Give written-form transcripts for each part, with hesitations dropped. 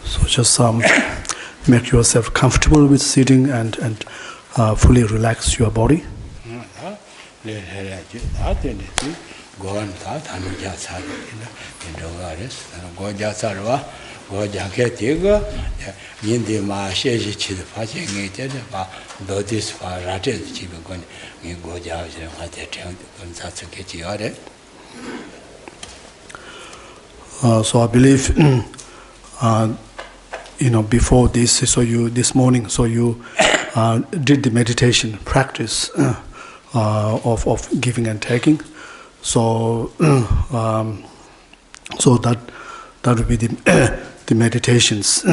So just make yourself comfortable with sitting and fully relax your body. So I believe, before this, this morning, you did the meditation practice of giving and taking. So that would be the meditations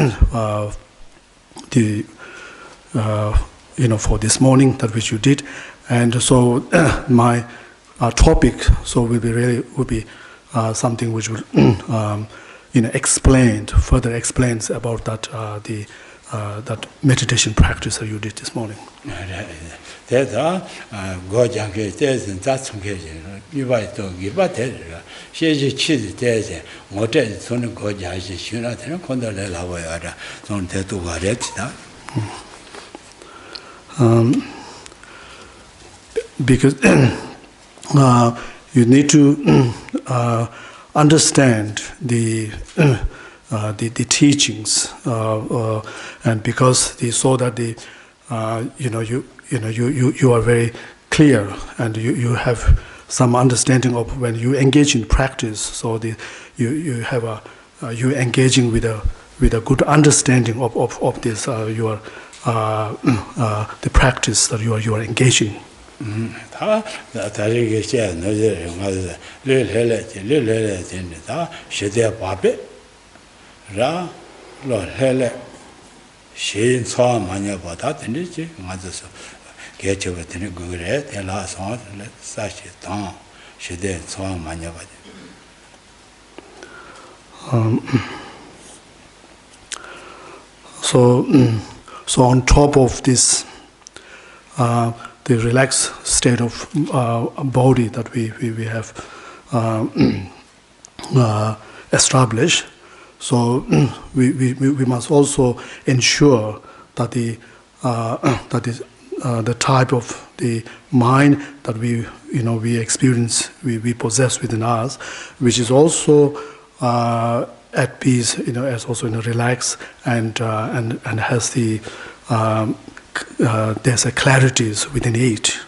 for this morning, that which you did. And so my topic will be something which will further explains about that meditation practice that you did this morning. Because you need to understand the teachings, and because they saw that you are very clear and you have some understanding of when you engage in practice. So you engaging with a good understanding of this the practice that you are engaging. So on top of this, the relaxed state of body that we have established. So we must also ensure that the type of the mind that we experience, we possess within us, which is also at peace, as also relaxed and has the there's a clarities within it.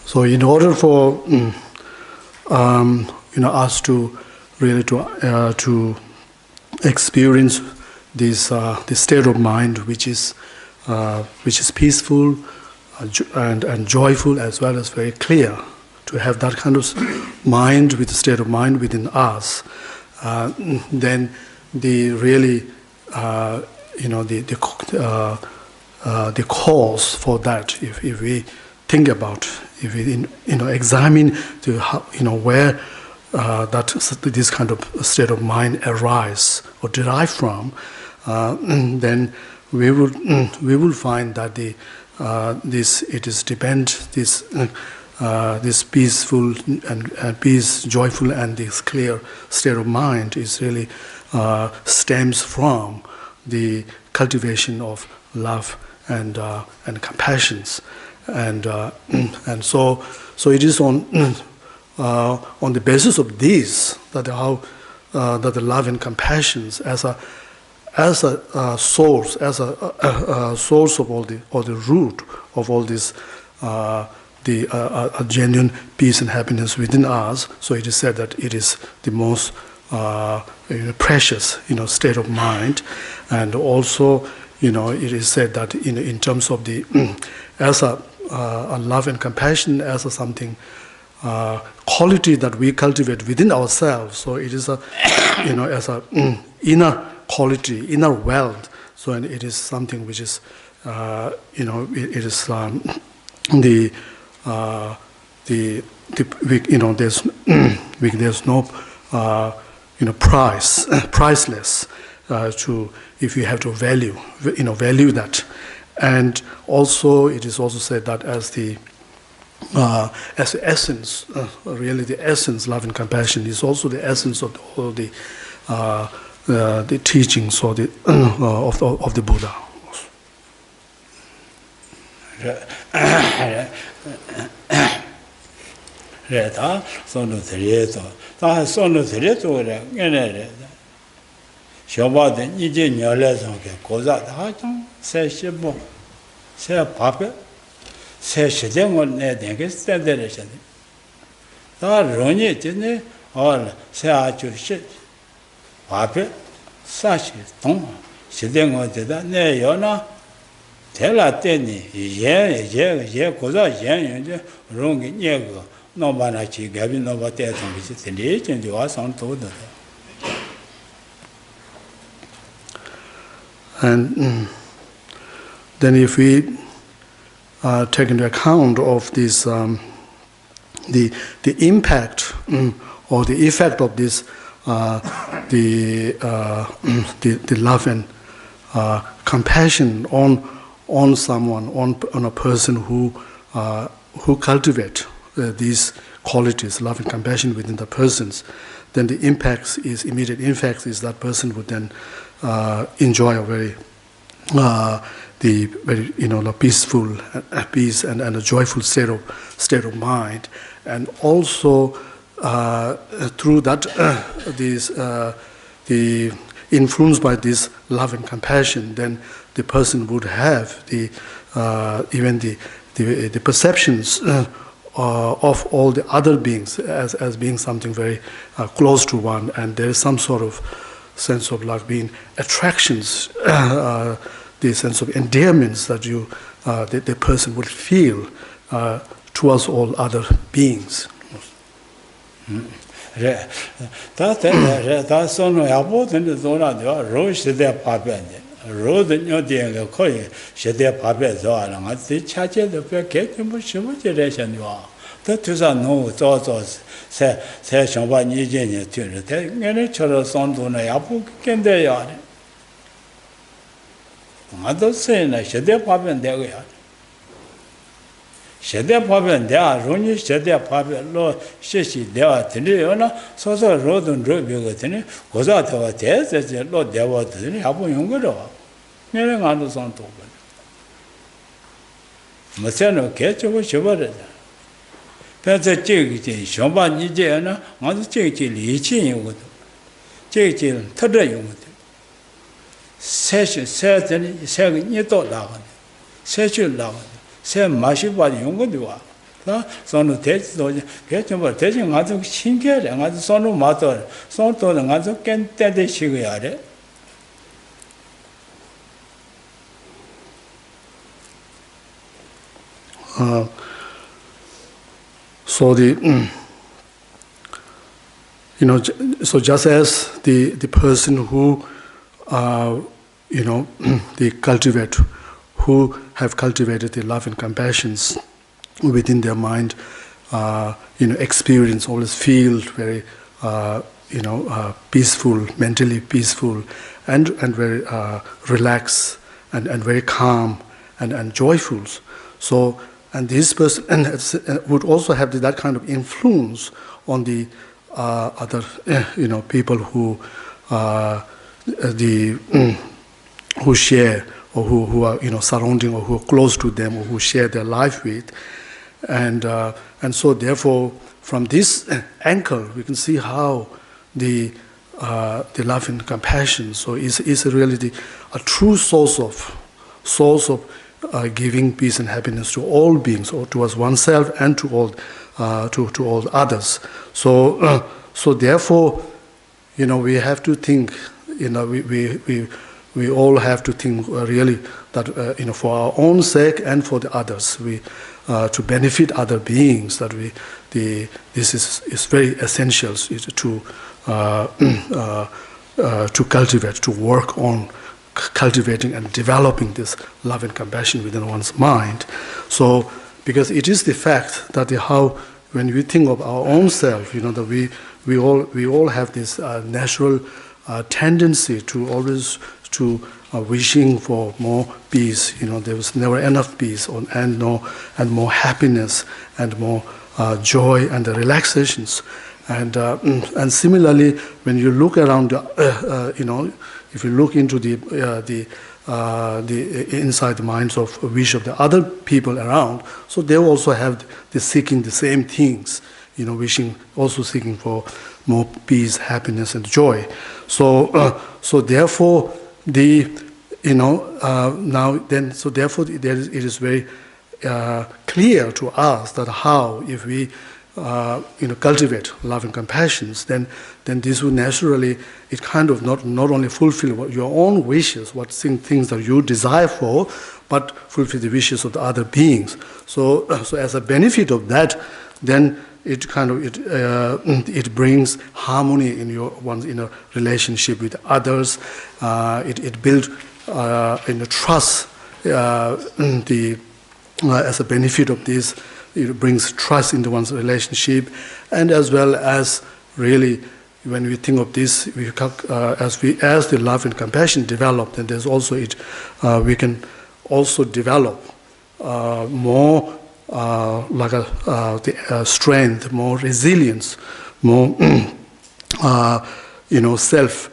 So in order for us to really to experience this state of mind which is peaceful and joyful, as well as very clear, to have that kind of mind, with the state of mind within us, then the really the cause for that, if we think about, if we examine where this kind of state of mind arise or derive from, then we will find that this peaceful and peace, joyful, and this clear state of mind is really stems from the cultivation of love and compassions, and so it is on the basis of this that the love and compassions as a source, of all the root of all this a genuine peace and happiness within us. So it is said that it is the most precious, state of mind, and also, it is said that in terms of the as a love and compassion as a something quality that we cultivate within ourselves. So it is a as a inner quality, inner wealth. So and it is something which is it is there's no priceless to if you have to value that. And also it is also said that as the essence, really the essence, love and compassion is also the essence of all the teachings or the of the Buddha. Reta sono treto, ta sono treto re Shabbat nije nyale zonke koza da chang se shibo se pape se shideng ne denge stendere shade da ronye jene or se achu shi pape sa shi tong shideng de da ne yona tela teni ye koza yen je rongi nyego no bana chi gabi no ba te tong bi se le chen de wa sang to de. And then if we take into account of this, the impact or the effect of this, the love and compassion on someone, on a person who cultivate these qualities, love and compassion within the persons, then the immediate impact is that person would then enjoy a very peaceful peace and a joyful state of mind, and also through that the influenced by this love and compassion, then the person would have even the perceptions of all the other beings as being something very close to one, and there is some sort of sense of like being attractions, the sense of endearments that the person would feel towards all other beings. Se shamba ni je ni tu re te ngene choro son do na ya pu kende ya re ma do se na shede pa ben de ya shede pa ben de a ro ni shede pa ben lo shi shi de a de yo na so so ro dun ro bi go de ni go za de wa de se lo de wa de ni ya pu yong go ro ngene nga do son to ba ma se no ke cho shi ba re在这个界，想把你这呢，我是这个理解用的，这个特征用的，三个你到哪个呢？三去哪个呢？三马修把用的话，啊，上头台子多，别什么台子我就新开的，我就上头马到，上头的我就跟带的去个样的。So so just as the person who, they cultivate, who have cultivated the love and compassions within their mind, experience, always feel very, peaceful, mentally peaceful, and very relaxed and very calm and joyful. So. And this person would also have that kind of influence on the other, people who who share or who are surrounding or who are close to them or who share their life with, and so therefore from this angle we can see how the love and compassion is really a true source of giving peace and happiness to all beings, or towards oneself and to all others. So therefore, we have to think. We all have to think really that for our own sake and for the others, to benefit other beings. This is very essential to cultivate, to work on cultivating and developing this love and compassion within one's mind. So, because it is the fact that when we think of our own self, that we all have this natural tendency to always wishing for more peace. There was never enough peace, and more happiness, and more joy and relaxations. And similarly, when you look around, if you look into the inside the minds of wish of the other people around, so they also have seeking the same things, also seeking for more peace, happiness, and joy. So therefore it is very clear to us that how, if we cultivate love and compassion, then this will naturally, it kind of not only fulfill your own wishes, things that you desire for, but fulfill the wishes of the other beings. So as a benefit of that, then it brings harmony in one's inner relationship with others. It builds trust. As a benefit of this, it brings trust into one's relationship, and as well as really, when we think of this, as the love and compassion develop, then there's also we can also develop more strength, more resilience, more self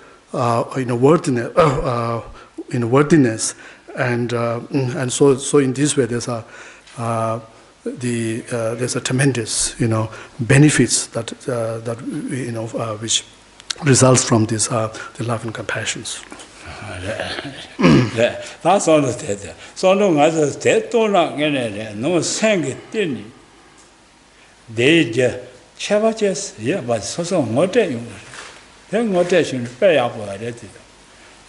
worthiness, and so in this way there's a tremendous benefits that which results from this the love and compassions. That's all the thing. So long as the dead don't no sang it in they chavages, but so what you then what they should pay up with it.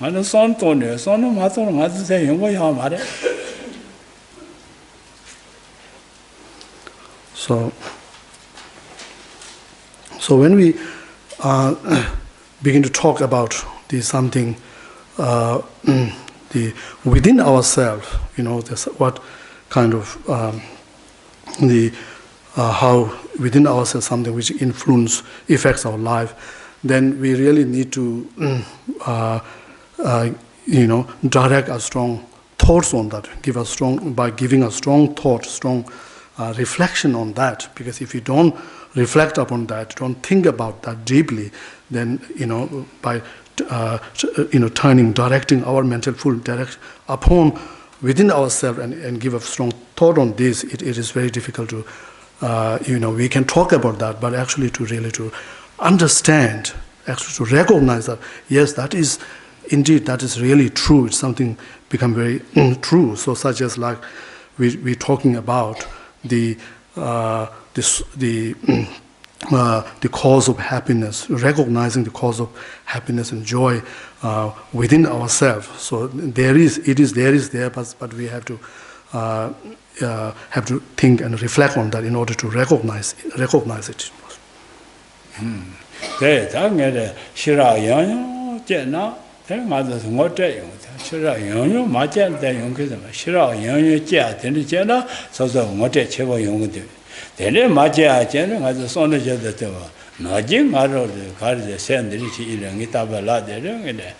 And the son told you, son of Maton had to say, you are So when we begin to talk about something within ourselves, what kind of how within ourselves something which affects our life, then we really need to direct our strong thoughts on that, by giving a strong thought, strong reflection on that. Because if you don't reflect upon that, don't think about that deeply, then by directing our mental full direct upon within ourselves and give a strong thought on this, it is very difficult to we can talk about that, but actually to understand, actually to recognize that yes, that is really true. It's something become very true. So such as like we're talking about the cause of happiness, recognizing the cause of happiness and joy within ourselves. So it is there, but we have to think and reflect on that in order to recognize it. Then Maja General has a son of the Najim Maro, the Cardi San Richi Irangitabala,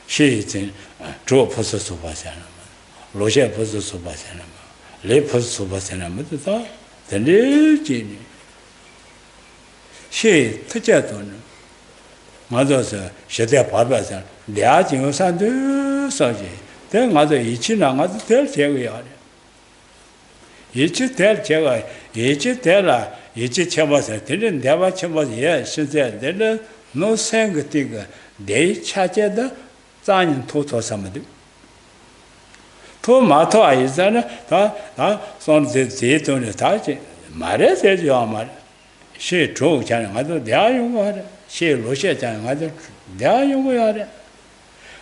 she is in True Possess of Basanama, Roger Possess of Basanama, Le Possess of Basanama, the little genie. She, Tajaton, Mother's Shedda Parbasan, the Arching of Sandu Saji, then Mother Ichina, Mother tell Jerry. Each tell Jerry. Each tell each chambers, didn't never chambers, yes, she said, then no sang tigger, they chatted the sign total somebody. 또 마토 아이잖아. 다 손제 제도는 다지. 말해서 말. 시 조잖아. 가도 내가 용거하래. 시 로시잖아. 가도 내가 용거하래.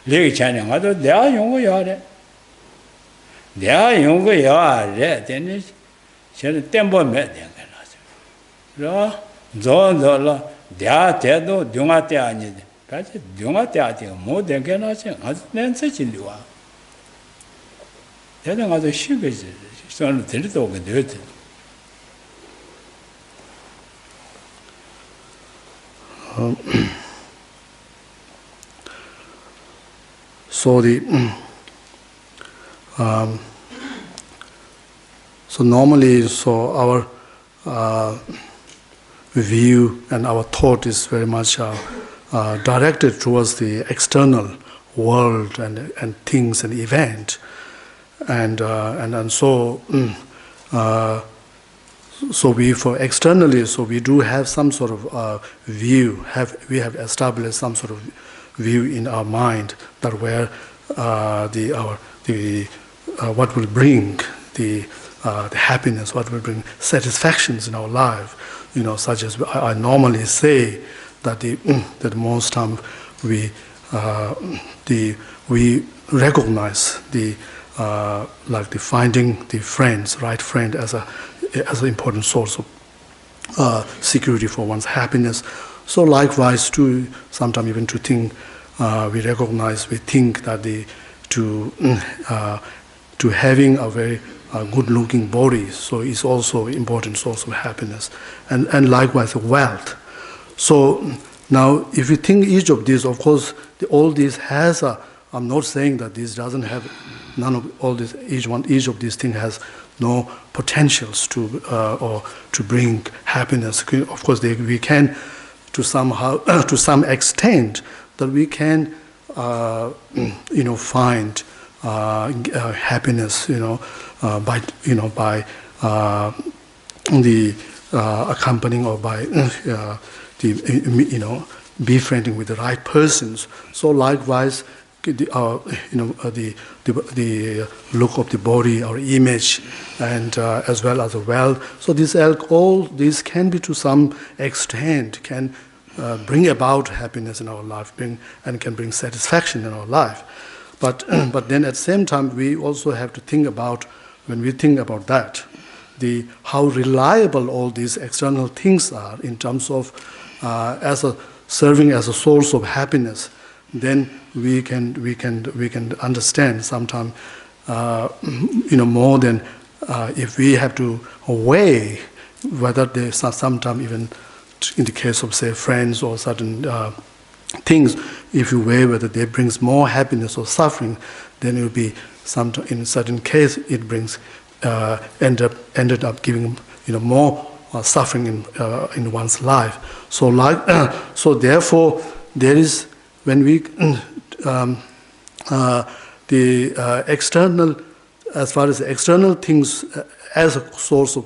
레기잖아. 가도 내가 용거하래. 내가 용거하래. 되는 저는 땜보면 되는 거죠. 저는 내가 대도 용화 때 아니지. 같이 용화 때 아직 못 되게 나지. 아주 nense 진리와. 내가 가서 쉬겠지. 저는 들도 오게 되지. So normally, our view and our thought is very much directed towards the external world and things and event, and so we for externally, so we do have some sort of view. We have established some sort of view in our mind that where what will bring the happiness, what will bring satisfactions in our life, such as I normally say that that most time we recognize like the finding the right friend as an important source of security for one's happiness. So likewise too, sometimes even to think, we think that to having a very good-looking body, so is also an important source of happiness, and likewise wealth. So now, if you think each of these, of course, all this has a. I'm not saying that this doesn't have none of all this. Each of these things has no potentials to or to bring happiness. Of course, we can, to some extent, that we can, find happiness, by the accompanying or by befriending with the right persons. So likewise, the look of the body, our image, and as well as the wealth. So all these can be to some extent can bring about happiness in our life, and can bring satisfaction in our life. But then at the same time, we also have to think about, when we think about that, how reliable all these external things are in terms of serving as a source of happiness. Then we can understand sometimes, more than if we have to weigh whether there's sometimes even in the case of say friends or certain things, if you weigh whether they brings more happiness or suffering, then it will be in a certain case it brings ended up giving more suffering in one's life. So so therefore there is, when we the external, as far as the external things as a source of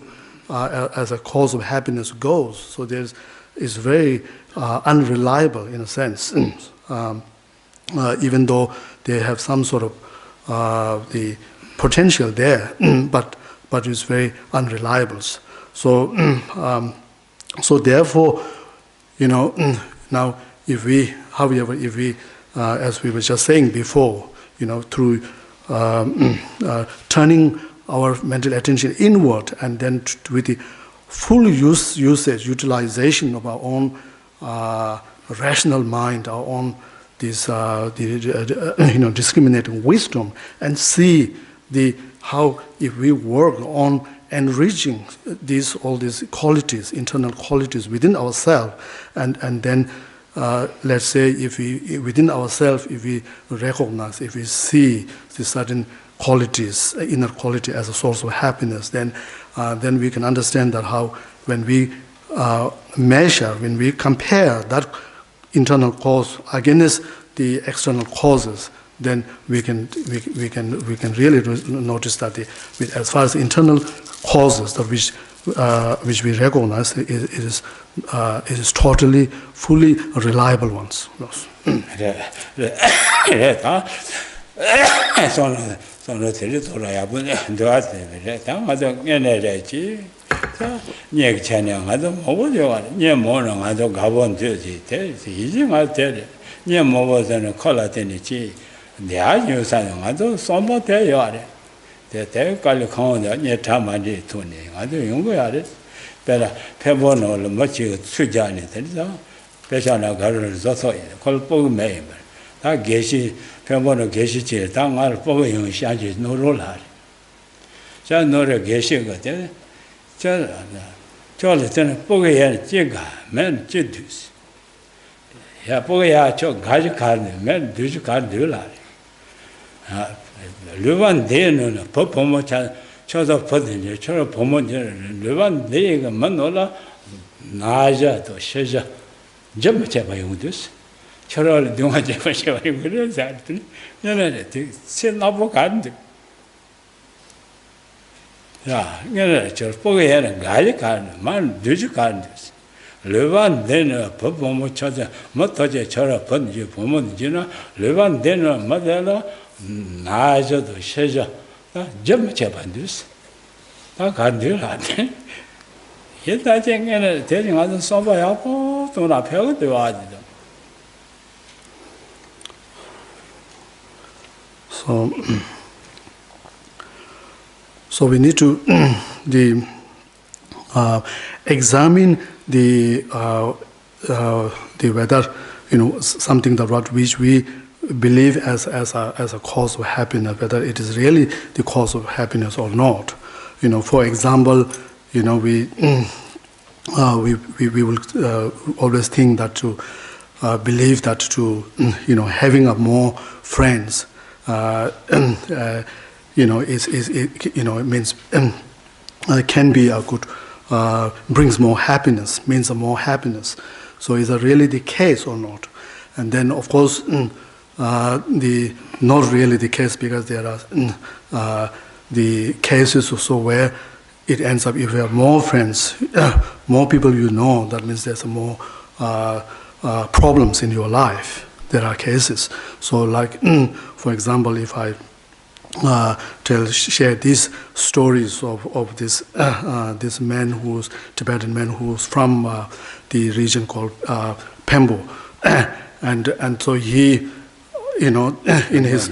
as a cause of happiness goes, so is very unreliable in a sense, even though they have some sort of the potential there, but it's very unreliable. So so therefore, now if we, however, as we were just saying before, through turning our mental attention inward, and then with the full utilization of our own rational mind, our own discriminating wisdom, and see how if we work on enriching all these qualities, internal qualities within ourselves, and then let's say if we within ourselves, if we recognize, if we see the certain qualities, inner quality as a source of happiness, then we can understand that how when we measure, when we compare that internal cause against the external causes, then we can really notice that as far as internal causes that which we recognize, it is totally, fully reliable ones. Yes. sono territorio abune doate tamato energy niek chane ngado mobo yo nye mo ngado gabon de te ji ma te nye mo zane kola teni chi nya yu sa ngado sombo te yo are te kal khon da nye thama de tu ne ngado yung go yare pera phebo no lo mo chi su ja ne te so pe sha na ga ro zo so kol po me 다 계시 평범한 계시지 당을 보고 영시하지 노로라 자 노래 계시가 돼 저를 저는 보게 제가 맨 제두스 야 보게야 저 가지 가는 맨 뒤지 가들라 아 르반 대는 법범어 저서 버든지 저 범어는 르반 대가 만노라 나자도 셔자 좀 제가 용도스 저를 동아제 마셔버리고 그래서 하더니 얘네들 신나보 간데 야 얘네 저 보게 하는 가지 가는 만 늦지 가는 르반 되는 법범 찾아 못하게 저러 번지 보면지나 르반 되는 맞아라 나저도 셔져 좀 제반듯이 다 간들 하네 얘다 쟁에는 대중 아주 써봐야 또 앞에 와지도 So we need to examine the whether something that which we believe as a cause of happiness, whether it is really the cause of happiness or not. For example, we will always think that to believe that to having more friends. It means can be a good brings more happiness, means more happiness. So is that really the case or not? And then of course not really the case, because there are the cases also where it ends up if you have more friends, more people that means there's more problems in your life. There are cases. So like, for example, if I share these stories of this man Tibetan man who's from the region called Pembo, and so he, in his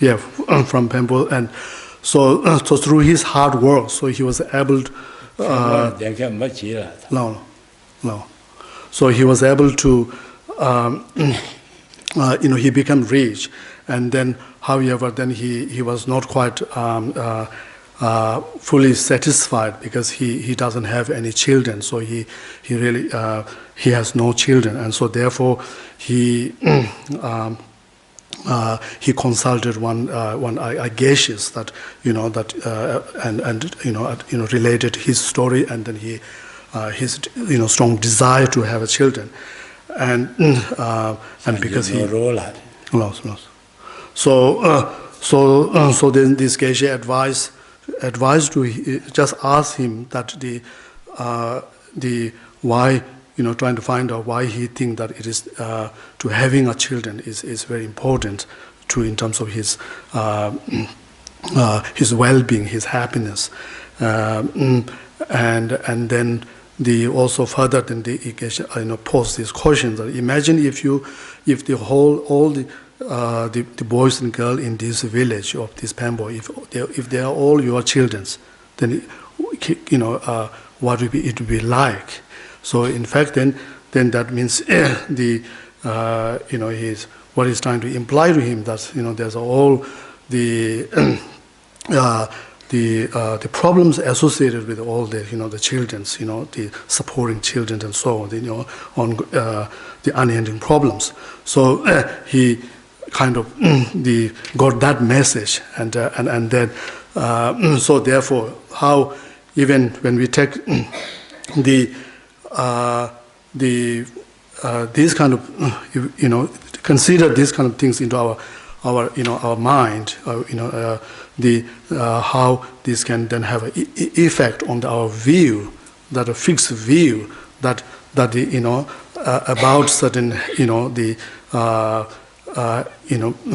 yeah, from Pembo, and so through his hard work, so he was able to. So he was able to, he became rich, and then, however, then he was not quite fully satisfied, because he doesn't have any children. So he really he has no children, and so therefore he consulted one Geshe that related his story, and then his strong desire to have a children, and because he lost. So then this Geshe advised to just ask him that the why, trying to find out why he think that it is to having a children is very important in terms of his well-being, his happiness, and then also further than the pose these questions. Imagine if all the boys and girls in this village of this Pembo, if they are all your children, then what would it be like? So in fact, then that means what he's trying to imply to him, that there's all the problems associated with all the the children's, the supporting children and so on, on the unending problems. So he kind of got that message, and then so therefore, how even when we take these kind of consider these kind of things into our mind, how this can then have an effect on our view, that a fixed view that that about certain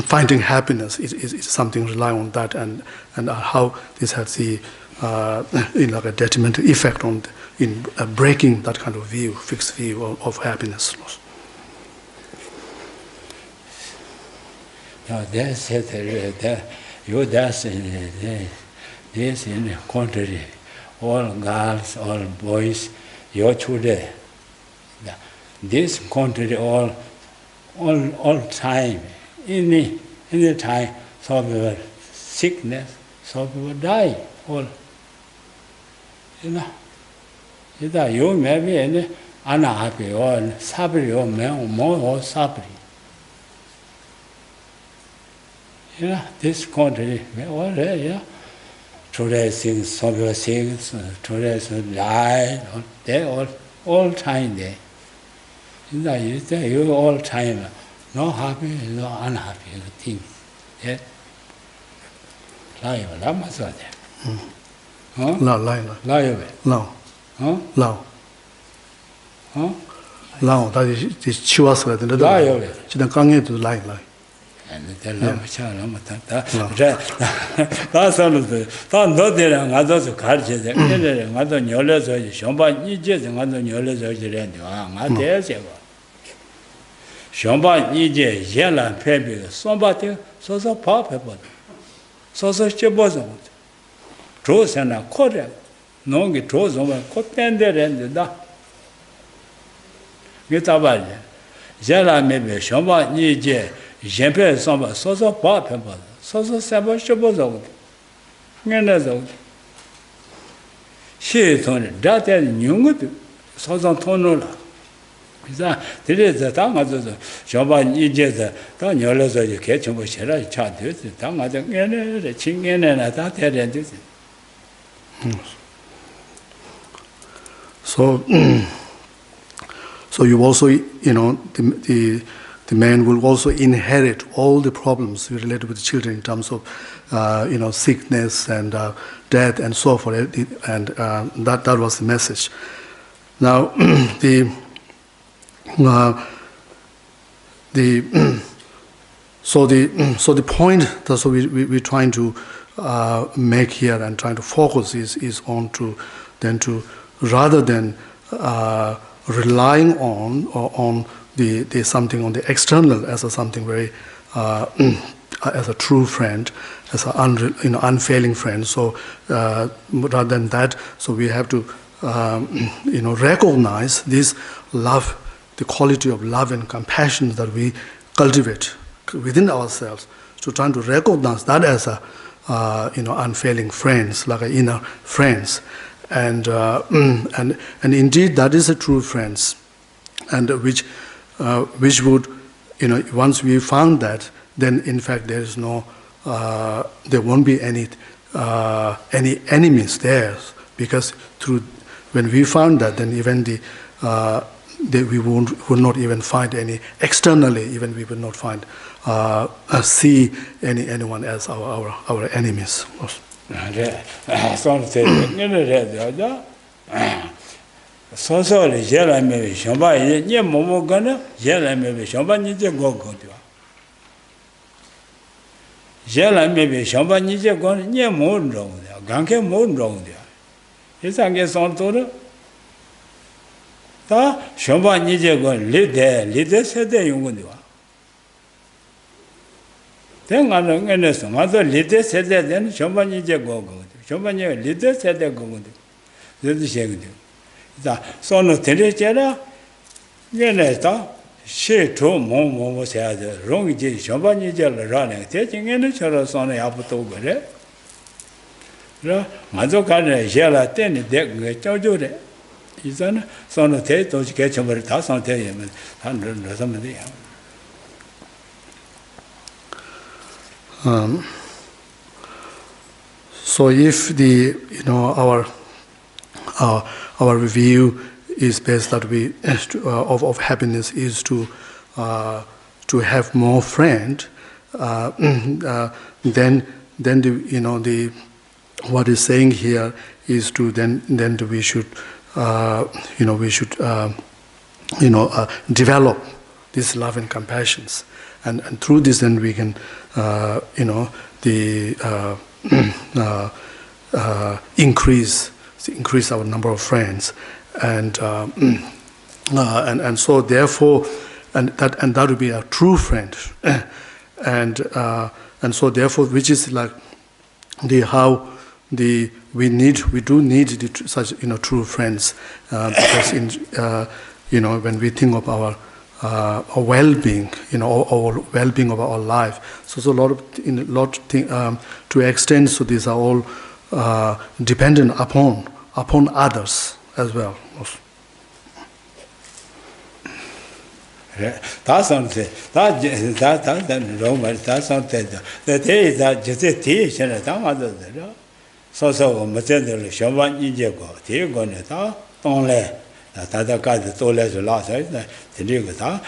finding happiness is something rely on that, and how this has the like a detrimental effect on in breaking that kind of view, fixed view of happiness. That's it. You that's this in the contrary. All girls, all boys, your children. This contrary all time. Any time, some people sickness, some people die. All. You may be unhappy or suffering or more or suffering. This country, all there, today things, some people things, today die, they all time there. You all time, no happy, no unhappy things. Yeah. Lie, lama so there. Huh? Lao. Huh? Lao, that is chiwas la den da. Chidan kangye tu lai. And the lama cha lama ta. That's all of the. No there nga do karche de. Nga do nyole so shomba ni je nga do nyole so je ren nga de se ba. Shomba ni je yela pebi somba te so pa pe ba. So che bo so. Tro sana kore. Nongi tro so ba ko pende ren da. Gita Jela maybe Shamba Nije, Jempe Samba, Sosa Papa, Sosa Saba Shabozo. Nenazo. She told it, that and Yungut, Sosa Tonola. There is the tongue of the Shamba Nije, Tanola, you catch him with Shera chat, the tongue of the Chingan and a tat and this. So you also, the man will also inherit all the problems related with the children in terms of, sickness and death and so forth. And that was the message. Now, the point that we're trying to make here and trying to focus is on to rather than relying on the something on the external as something very as a true friend, as an unfailing friend. So rather than that, so we have to recognize this love, the quality of love and compassion that we cultivate within ourselves. So trying to recognize that as a unfailing friends, like inner friends. And indeed that is a true friends, and which would once we found that, then in fact there is no there won't be any enemies there, because when we found that, then even we would not even find any externally, even we would not find see anyone as our enemies. So Jela maybe Shamba, ye Momo Gana, Jela maybe Shamba Nije go. Jela maybe Shamba Nije go, ye moon wrong there, Ganke moon wrong there. Yes, I guess on to the Shamba Nije go, live there, said the young. Then I don't understand. Mother leader said that, then somebody go. Somebody leader said that go. This is shame. The son of Teresa, Yeneta, she told Momo said, wrong day, somebody running, taking any child son of Apatoga. Mother Garden, Jella, 10 deck, Jojo. He's on son of Tate, those catch over a thousand tell him, 100 or somebody. So if our review is based that we of happiness is to have more friend, then the what is saying here is to then we should develop this love and compassions, and through this, then we can, increase our number of friends, and so therefore, and that would be a true friend, and so therefore, which is like we do need such true friends, because when we think of our well-being, our well-being of our life, so a lot of to extend. So these are all dependent upon others as well. That's something. That Roman. That's something. The day that just a teach and a time so much in the Shaman Injego. They go to Tonglen. That guy the toilet the last night. The Nigga.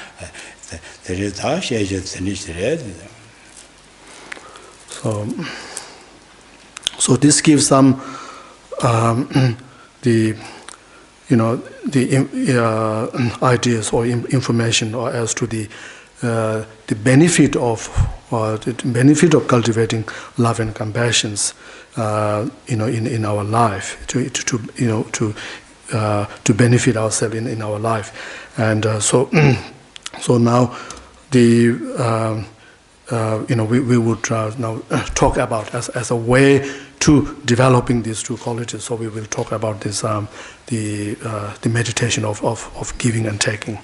The Rita, she just finished the So this gives some the ideas or information or as to the benefit of cultivating love and compassions in our life, to benefit ourselves in our life. And so now we would now talk about as a way to developing these two qualities. So we will talk about this the meditation of giving and taking.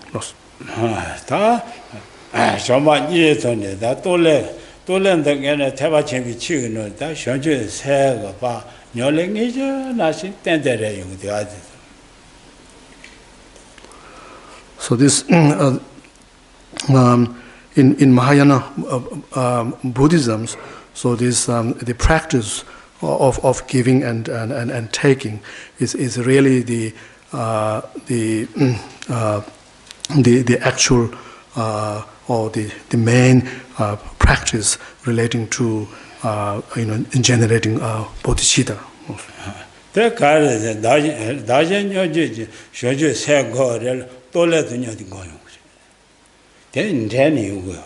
So this in Mahayana Buddhism, so this the practice of giving and taking is really the actual or the main practice relating to generating bodhicitta. The car is a dozen should say God, don't let the going. Then 10 you will.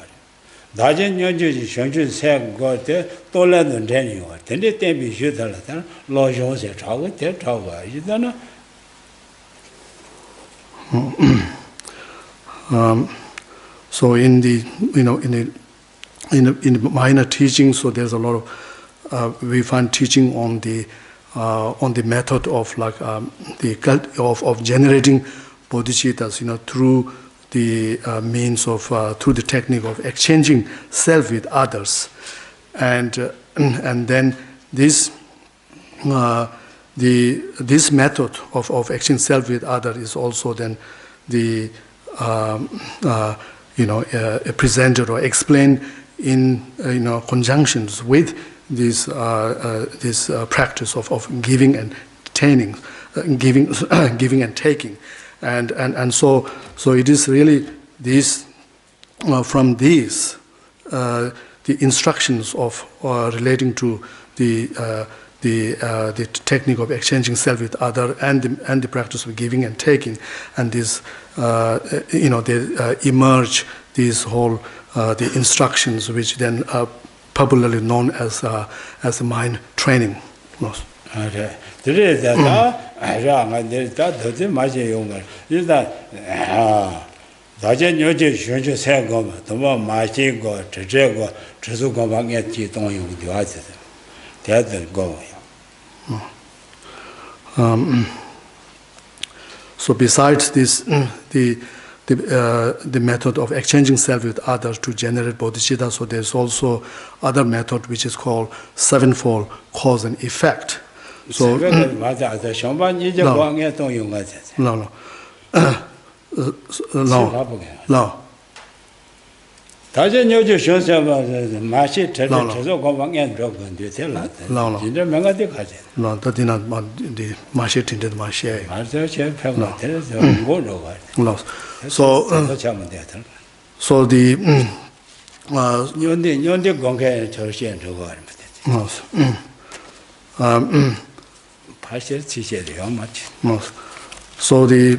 Dozen should say God, don't let them 10 you are. Then they be shoot a letter, Lord Jones, a travel, their travel. You don't know. So in the in minor teaching, so there's a lot of we find teaching on the method of like of generating bodhicittas, through the means of through the technique of exchanging self with others, and then this this method of exchanging self with others is also then the presented or explained in conjunctions with this practice of giving and taking, giving and taking, and so it is really this from these the instructions of relating to the technique of exchanging self with other and the practice of giving and taking, and this they emerge these whole the instructions which then are popularly known as mind training. So besides this, the method of exchanging self with others to generate bodhicitta, so there's also other method which is called sevenfold cause and effect. So no. 다른 여주 쇼셔가 마시 저저 공방에 들어간데 진짜 명가대 가지. 나 다디나 마디 마시 tin데 마시에. 맞아요. 제 평가 들어서 뭐로 가. So the 연대 공개 절시엔 저거 하면 되지. 파실 지시래요, 맞지? So the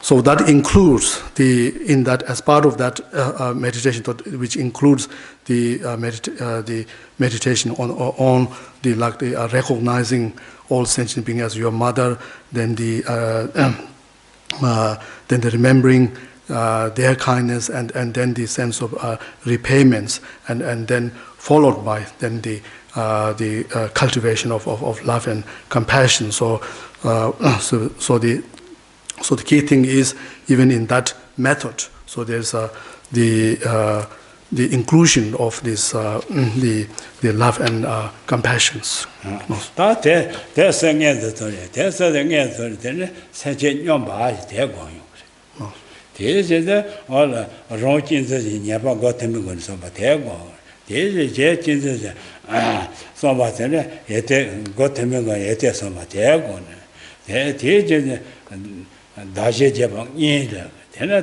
So that includes as part of that meditation, which includes the meditation on the recognizing all sentient beings as your mother, then the remembering their kindness, and then the sense of repayments, and then followed by then the cultivation of love and compassion. So the key thing is, even in that method, so there's the inclusion of this the love and compassions. 다시 제방 이래 되나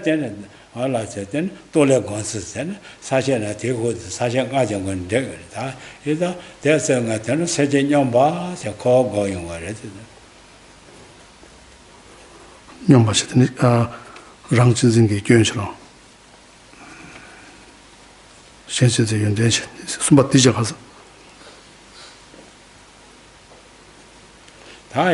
알아 세든 돌에 건스는 사실은 되고 사실 가정 건데 다 그래서 대성가 되는 세제년 봐 저거 용어를 념바시더니 랑진진기 교연처럼 현실의 연대시 숨바 뒤져가서 So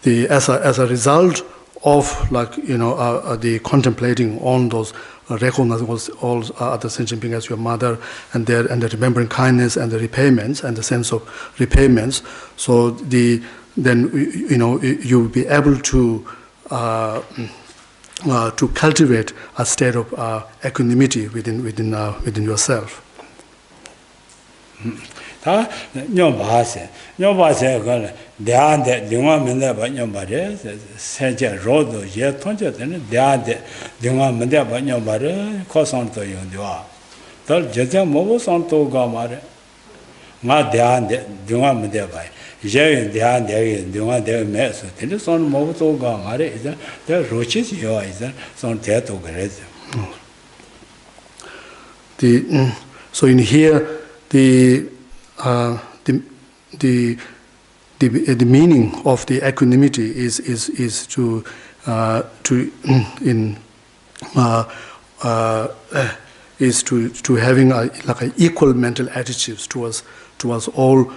as a result of the contemplating on those, recognizing all other sentient beings as your mother, and the remembering kindness and the repayments and the sense of repayments, so then you will be able to cultivate a state of equanimity within yourself. 다 녀바세 그 대한대 영화면에 봐 녀바래 세제 로도 예 통제되는 대한대 영화면에 봐 녀바래 코선도 용도와 덜 제자 모고선도가 말해 나 대한대 영화면에 봐 이제 대한대 영화대 매서 되는 손 모고도가 말해 이제 더 로치지요 이제 손 대도 그래서 so in here the meaning of the equanimity is to having like an equal mental attitudes towards all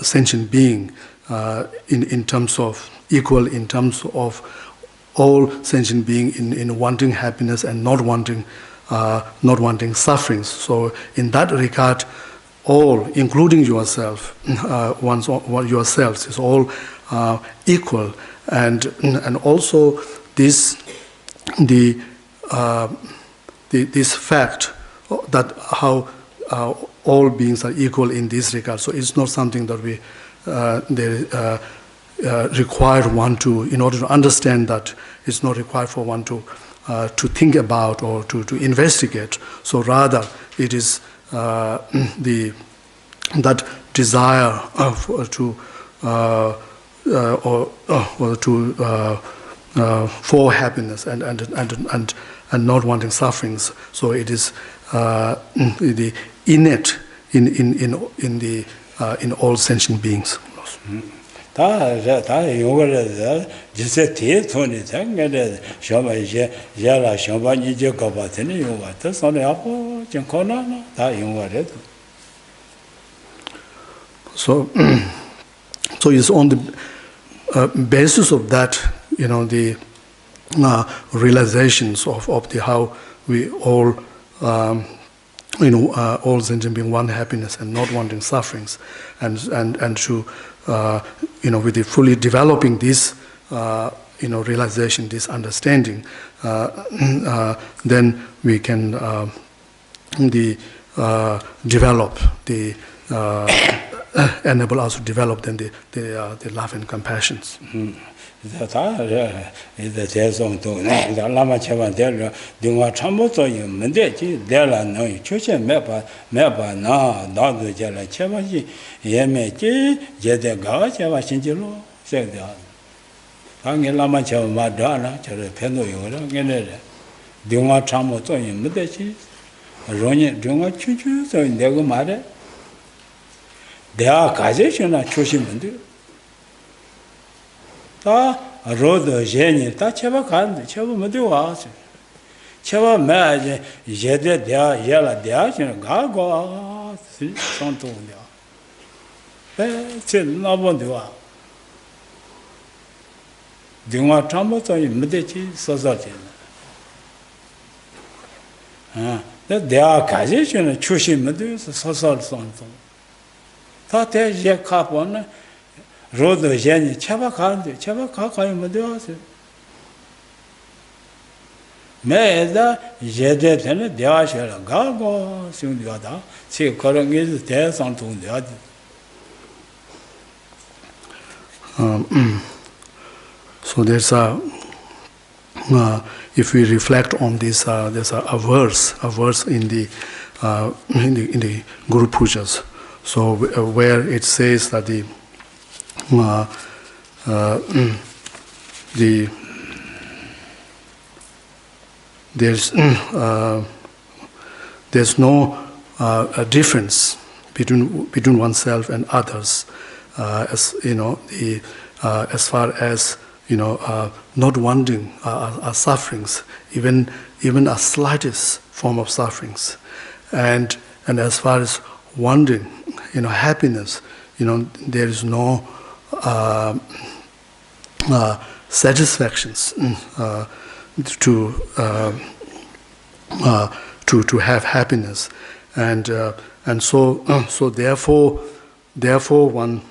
sentient being, in terms of equal, in terms of all sentient being in wanting happiness and not wanting sufferings. So in that regard, all, including yourself, yourselves, is all equal, and also this fact that how all beings are equal in this regard. So it's not something that we require one to, in order to understand that, it's not required for one to think about or to investigate. So rather, it is that desire for happiness and not wanting sufferings. So it is the innate in all sentient beings. 다 요거를 지세 뒤에 돈이 생겨서 shoma 야라 shoma 이제 거바더니 요거 손에 아파 좀 거나나 다 요거를 So it's on the basis of that, the realizations of the how we all all sentient being want happiness and not wanting sufferings, and to with the fully developing this realization, this understanding, then we can develop the enable us to develop then the love and compassions. 대화 가제시나 조심은데 다 로드 제니 다 쳐봐 가는데 쳐봐 못 와서 쳐봐 매제 예대 대화 예라 대화시는 가고 선통이야 제 나본데 와 등화 참모서이 못되지 서서지 대화 가제시는 조심은데 서서 선통 다 대제 카본은 로드 제니 쳐봐 가는데 쳐봐 가까이 못 와서 매다 예대되는 대화셔라 가고 승리하다 제 그런 게 대상통돼야 So there's if we reflect on this, there's a verse in the Guru Pujas. So where it says that there's no a difference between oneself and others, as you know, as far as not wanting sufferings, even a slightest form of sufferings, and as far as wanting happiness, there is no satisfactions to have happiness, and so therefore one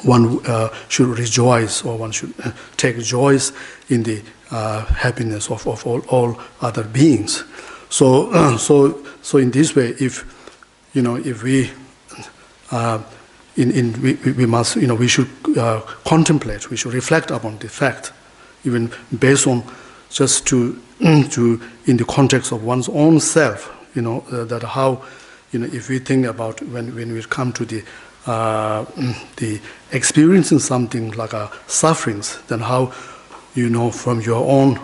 one should rejoice, or one should take joys in the happiness of all other beings. So in this way, if we we must we should contemplate, we should reflect upon the fact, even based on just to in the context of one's own self, that how if we think about when we come to the experiencing something like sufferings, then how from your own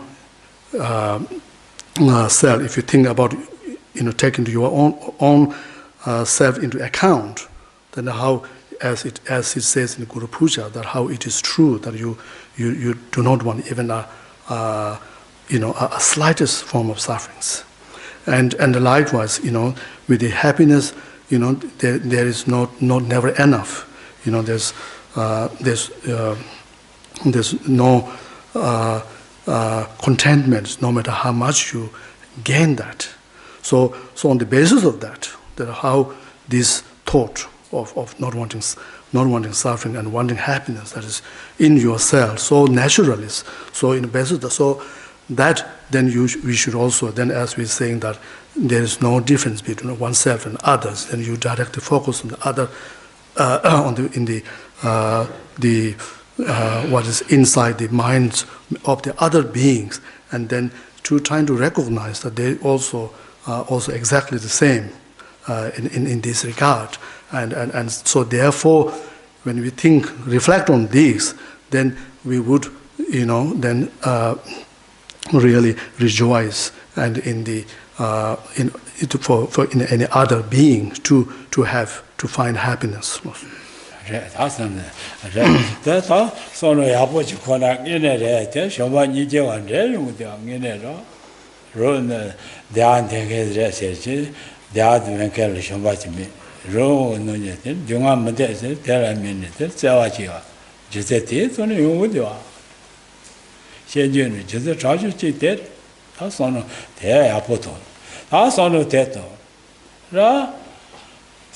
self, if you think about taking your own self into account, then how, as it says in the Guru Puja, that how it is true that you do not want even a slightest form of sufferings, and likewise with the happiness, there is not never enough. There's no contentment, no matter how much you gain that. So on the basis of that how this thought of not wanting suffering and wanting happiness that is in yourself so natural is, so in the basis of that, so that then we should also, then as we're saying that there is no difference between oneself and others, then you directly focus on the other, what is inside the minds of the other beings, and then trying to recognize that they also are also exactly the same in this regard, and so therefore, when we reflect on these, then we would then really rejoice, and in any other being to find happiness.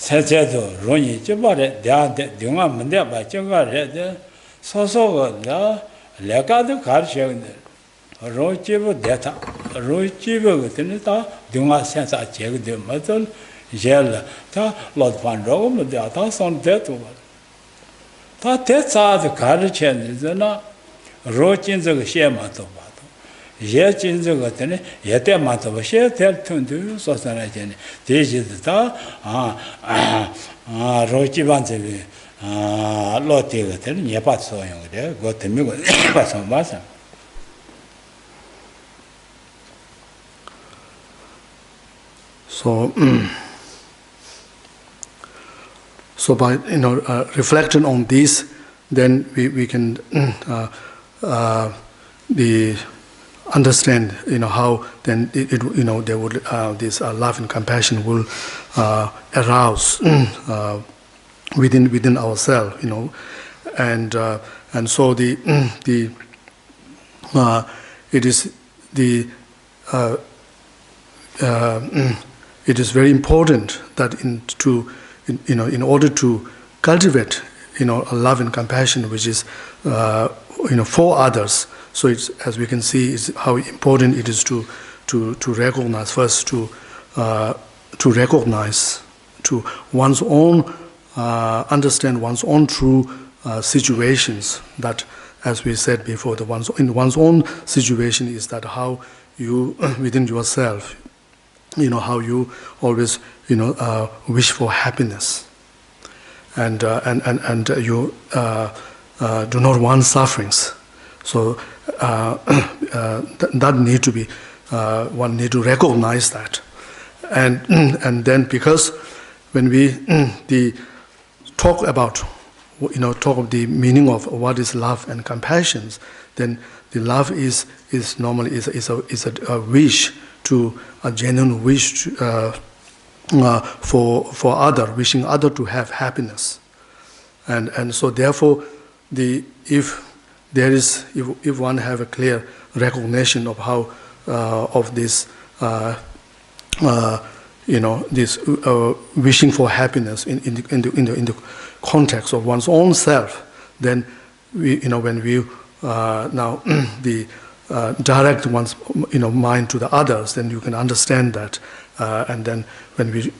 세제도 론이 저발에 대한테 등아 문제 봐 저가래 소소가 내가도 가르쳐는데 로치부 대타 로치부 같은 다 등아 센사 제거돼 맞을 젤 다 로드판로 문제 다 손대도 다 대사도 가르쳐는데나 로친저가 시에마도 봐도 예진저 같은 예때마도 시에될 튼도 소산하잖아 대지다 로치반제비 로티 같은 예받소용 그래 그거 때문에 봐서 맞아. So, so by reflecting on this, then we can understand how then there would this love and compassion will arouse within ourselves, and so it is very important that in order to cultivate a love and compassion which is for others. So it's, as we can see, is how important it is to recognize first, to recognize to one's own understand one's own true situations. That, as we said before, in one's own situation is that how you within yourself, how you always wish for happiness, and you do not want sufferings. So that need to be one need to recognize that, and then because when we talk about the meaning of what is love and compassion, then the love is normally a wish, a genuine wish for other, wishing other to have happiness, and so therefore if one have a clear recognition of how of this this wishing for happiness in the context of one's own self, then when we now direct one's mind to the others, then you can understand that, and then when we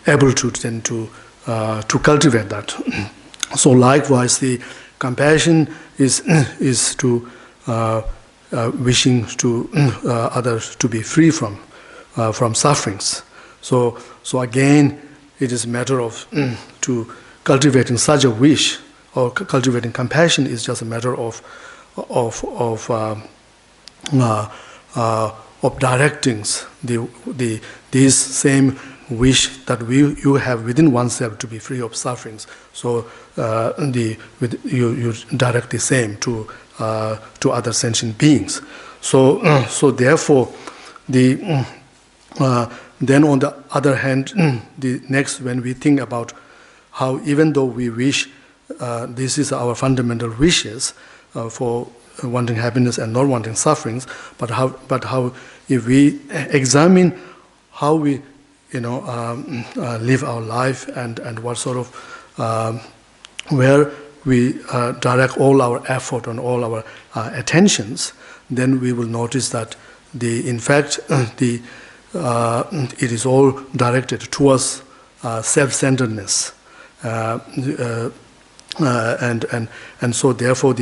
able to then to cultivate that. So likewise, the compassion is to wishing to others to be free from sufferings. So again, it is a matter of to cultivating such a wish, or cultivating compassion is just a matter of directing these same wish that you have within oneself to be free of sufferings. So you direct the same to other sentient beings. So therefore then on the other hand, the next, when we think about how even though we wish, this is our fundamental wishes for wanting happiness and not wanting sufferings, but how if we examine how we live our life and what sort of where we direct all our effort and all our attentions, then we will notice that in fact it is all directed towards self-centeredness, and so therefore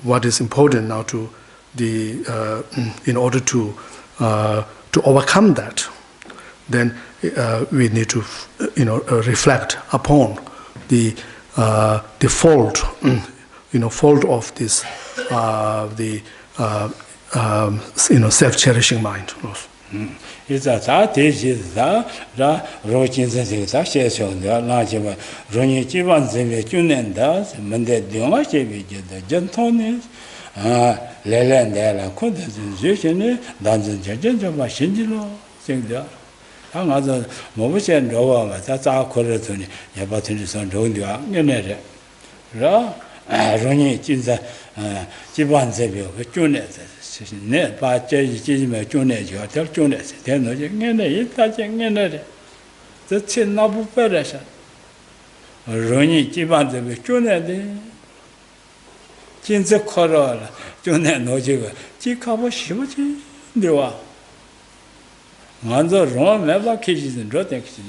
what is important now in order to overcome that, then we need to reflect upon the fault of this self-cherishing mind. It's a this is the Rochin Sensation, large Roni Chivan Zimmy Junendas, Monday Duma Chevi, the gentleness, Leland, Constitution, Dungeon Judge of Machine, sing there. Another Movision Rova, that's our corretuni, Yabatin Son Rodia, Genere. Roni Chinza Chivan Zimmy, Junet. Ne ba che ji me chu ne jo tel chu ne se de no je nge ne yi ta che nge ne de ze chen na bu pe re sha ro ni ji ban de chu ne de jin ze kho ro la chu ne no je ge ji ka bo shi bo ji de wa ngan zo ro me ba ke ji zhen ro de ke ji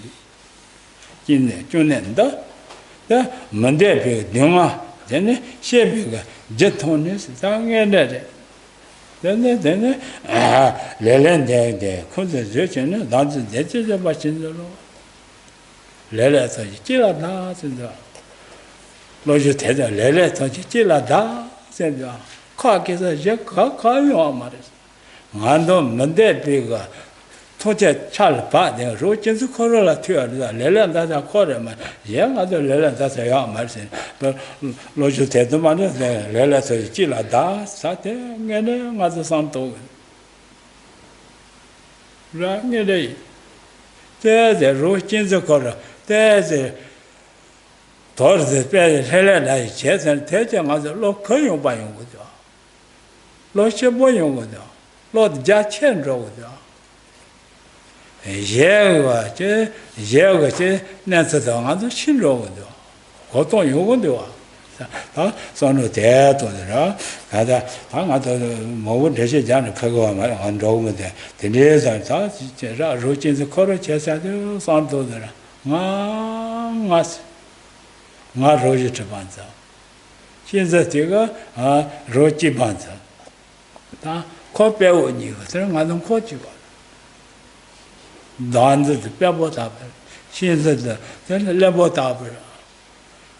jin ne chu ne da de men de be de ma de ne xie bi ge je tong ne se da nge ne de then Leland de constitution, that's the machine. Lele Chila da, Loja Teda, Lele Chila da, said Cock is a jack, call your matters. Mando Mande Biga Toja Chalpa, the Rogins Corolla Tua, Leland that are Corema, young other Leland that's a young Martin, but Logite the money, the Lela Gila da, Sate, and Mother Santo. Rangay. There's a Rogins Corra, there's a towards the bed, Helen, chess and take a mother, local by Yoga. Lord Shaboy, Lord Jachin Roda. Yellow, Nancy, Shin Roda. What on you would do? So no there to the other. I'm at the moment, Geshe Doga Tonglen on Rome. The news and thoughts, roaching the courageous at the sound to the Mas. Not Roger Banza. She's a figure, Rochi Banza. Copy on you, I don't quote you. Don the pebble topper. She is the level topper.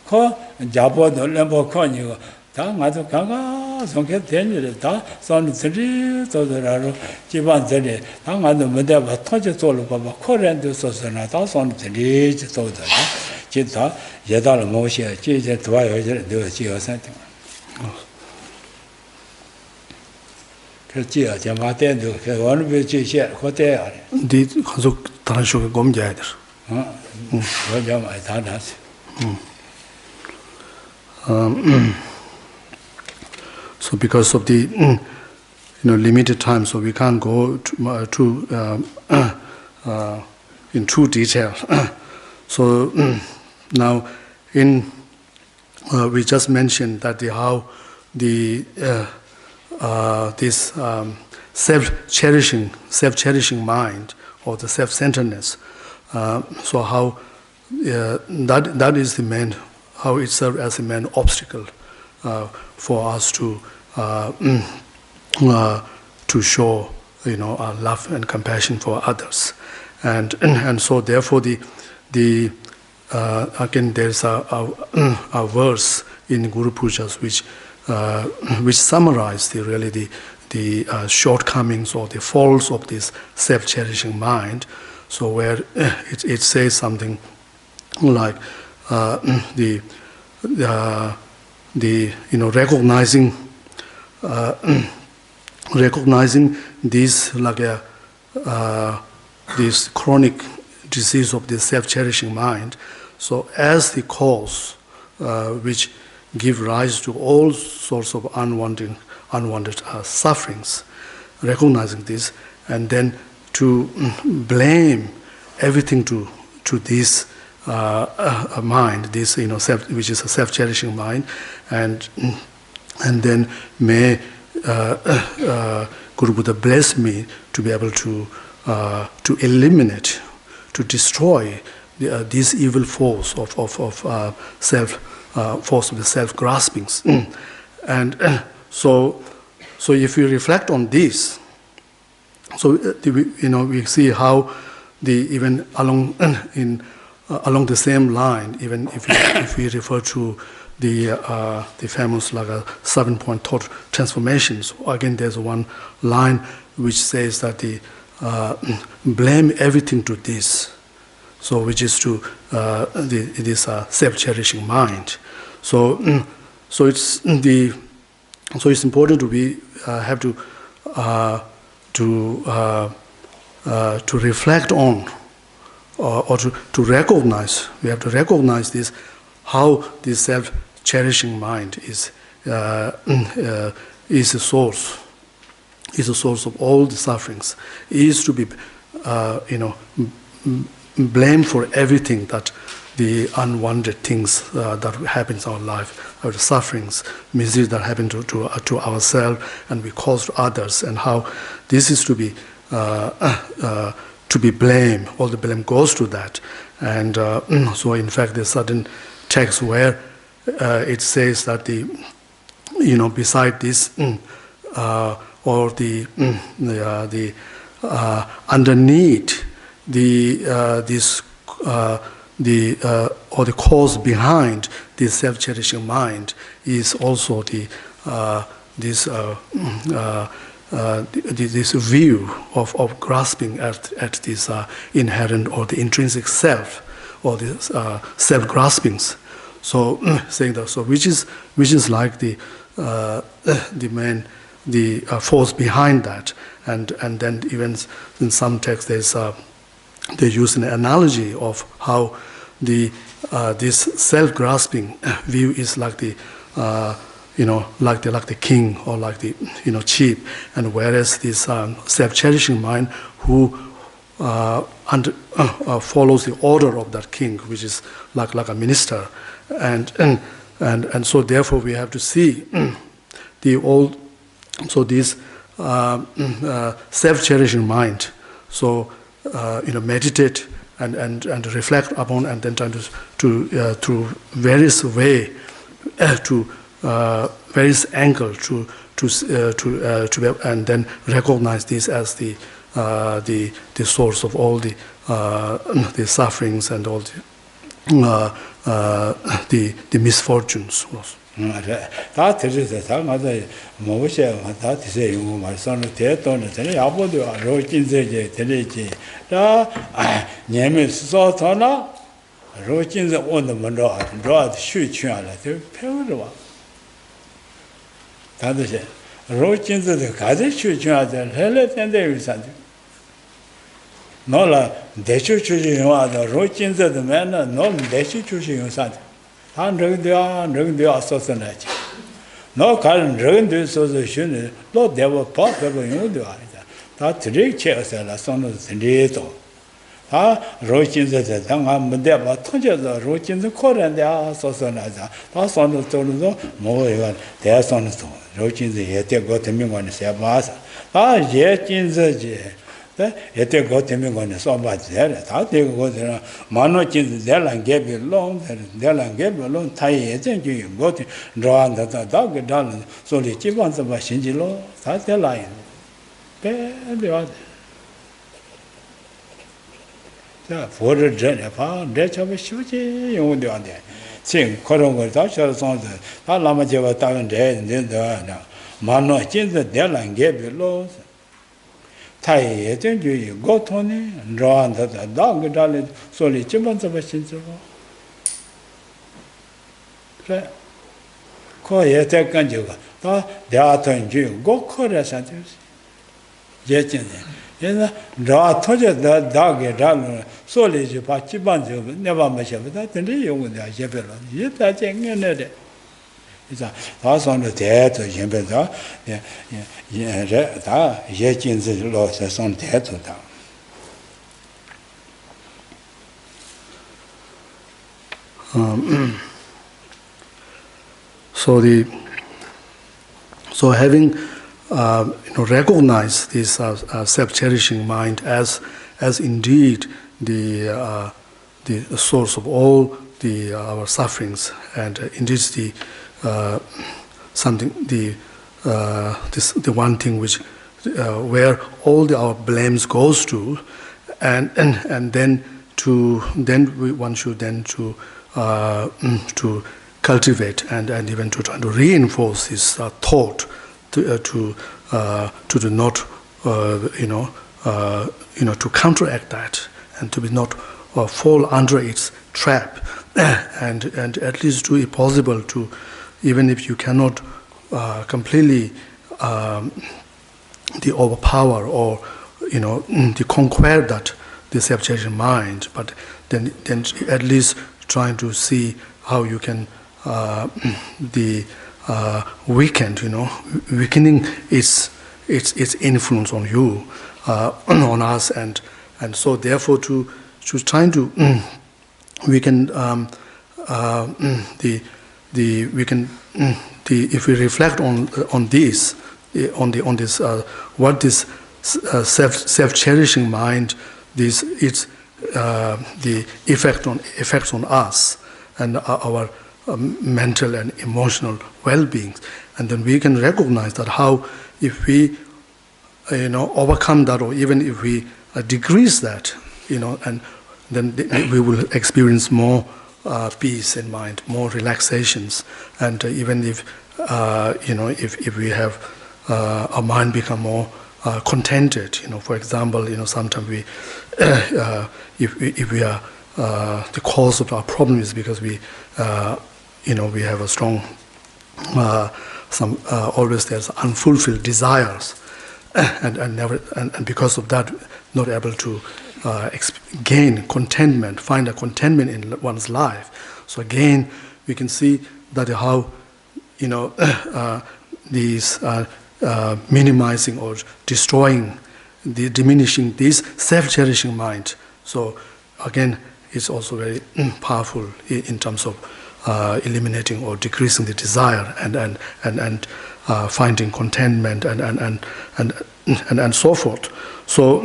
Call Jabo the level con you. Tang I don't come, some get ten, son 3 to the Raro, Jivan Zeli, Tang I don't never touch it all about current to Sosana, son 3 to the Chita, Yadal Moshe, Jesus, why do a geo something. Chia, Jamaten, one will share what they are. Did Hazuk Tarashoka Gom Jader? What am I done us? So because of the limited time, so we can't go in true detail. So now we just mentioned that how this self-cherishing mind or the self-centeredness. So how that is the main, how it serves as the main obstacle for us to show our love and compassion for others, and so therefore the again there's a verse in Guru Pujas which summarize the shortcomings or the faults of this self-cherishing mind. So where it says something like recognizing this like this chronic disease of the self-cherishing mind. So as the cause which give rise to all sorts of unwanted sufferings, recognizing this, and then to blame everything to this mind, this which is a self-cherishing mind, and then may Guru Buddha bless me to be able to eliminate, to destroy this evil force of force of the self-graspings. And so if we reflect on this, so we see how even along the same line, even if we refer to the famous like a 7-point thought transformations. Again, there's one line which says that the blame everything to this. So which is to this self-cherishing mind. So it's important to have to reflect on or to recognize. We have to recognize this, how this self-cherishing mind is a source of all the sufferings. Is to be blamed for everything, that the unwanted things that happens in our life, our sufferings, misery that happen to ourselves and we cause to others, and how this is to be blamed. All the blame goes to that. And so in fact there's certain texts where it says that beside this or the underneath or the cause behind this self-cherishing mind is also this view of grasping at this inherent or the intrinsic self, or the self-graspings. So saying that, so which is like the main force behind that, and then even in some texts they use an analogy of how this self-grasping view is like the like the king, or like the chief, and whereas this self-cherishing mind who follows the order of that king, which is like a minister, and so therefore we have to see this self-cherishing mind. So meditate and reflect upon, and then try to through various way to various angle to and then recognize this as the source of all the sufferings and all the misfortunes. 다 들으세요. 다 맞아. 뭐셔. 다 드세요. 이거 말씀을 대도는 전에 아버도 로진제제 되리지. 다 녀면서 더나 로진제 오는 먼저 로 쉬취하라. 배우러 와. 다 드세요. 로진제도 가지 쉬취하자. 헬레 텐데 위산데. 너라 대추 주지 와도 로진제도 맨날 너 대추 주지 용산데. 한 릉대야 소선하지. 너 가는 릉대 소서 쉬는 너 대버 법을 용도 아니다. 다 드릭체어서라 손을 드리도. 다 로진제자 당한 문제 봐 통제서 로진제 코란데 소선하자. 다 손을 돌도 뭐가 대선에서 로진제 예대고 대명관에 세봐서. 다 예진제지. 예때 거 때문에 거는 써봐지. 다 되고 거는 만원진 대란 개비 롱 대란 개비 롱 타이 예전주 거 로한다다 그 달은 소리 기본서 봐 신지로 다 될라인. 배배와. 자, 보를 전에 봐. 내 처음에 쉬지 용도 안 돼. 지금 그런 걸 다셔서 son도 다 라마 제가 따면 돼. 된다. 만원진 대란 개비 롱 타이 예전주의 고통이 로한다다 나그 달에 소리 집어서 버신죠. 그래. 그 예때까지 다 대화통주 고커라서 예전에 얘는 라 터져다 다게 달로 소리 좀 받지 반죠. 내가 마셔보다 근데 용은데 예별로 예다 쟁여내래. 이자 다선의 대도 연배다 다 예진들로 세선 대도다. So having recognized this self-cherishing mind as indeed the source of all our sufferings, and indeed the one thing which where all our blames goes to, and then one should then to cultivate and even to try to reinforce this thought to not to counteract that, and to be not fall under its trap, and at least do it possible to, even if you cannot completely the overpower or the conquer that the self-cherishing mind, but then at least trying to see how you can weakening its influence on you, on us, and so therefore to trying to weaken if we reflect on this what this self-cherishing mind, this its the effects on us and our mental and emotional well-being, and then we can recognize that how if we overcome that, or even if we decrease that, and then we will experience more peace in mind, more relaxations, and even if if we have our mind become more contented. For example, sometimes we, if we are the cause of our problem is because we have a strong always there's unfulfilled desires, and because of that, not able to gain contentment, find a contentment in one's life. So again, we can see that how these minimizing or destroying, diminishing this self-cherishing mind. So again, it's also very powerful in terms of eliminating or decreasing the desire and finding contentment and so forth. So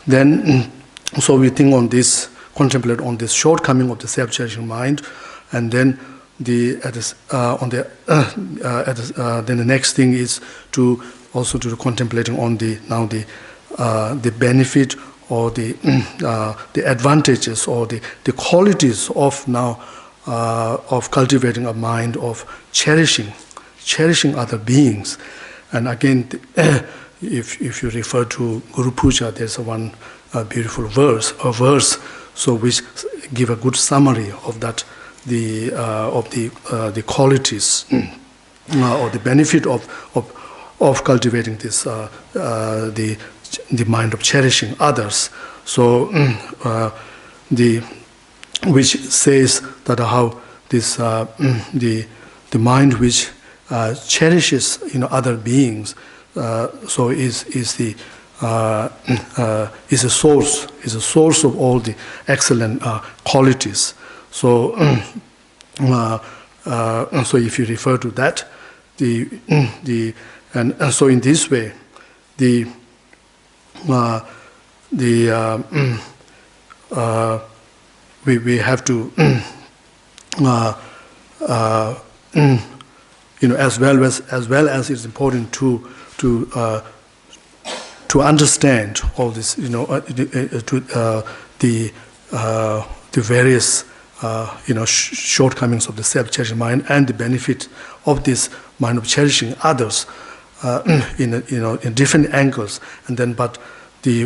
then, so we think on this, contemplate on this shortcoming of the self-cherishing mind, and then then the next thing is to also to contemplating on the benefit or the advantages or the qualities of of cultivating a mind of cherishing other beings. And again, if you refer to Guru Puja, there's one beautiful verse, so which give a good summary of that, the qualities or the benefit of cultivating this the mind of cherishing others. So which says that how this the mind which cherishes other beings, so is a source of all the excellent qualities. So so if you refer to that, and so in this way, we have to as well as it's important to understand all this, the various shortcomings of the self-cherishing mind and the benefit of this mind of cherishing others in different angles. And then, but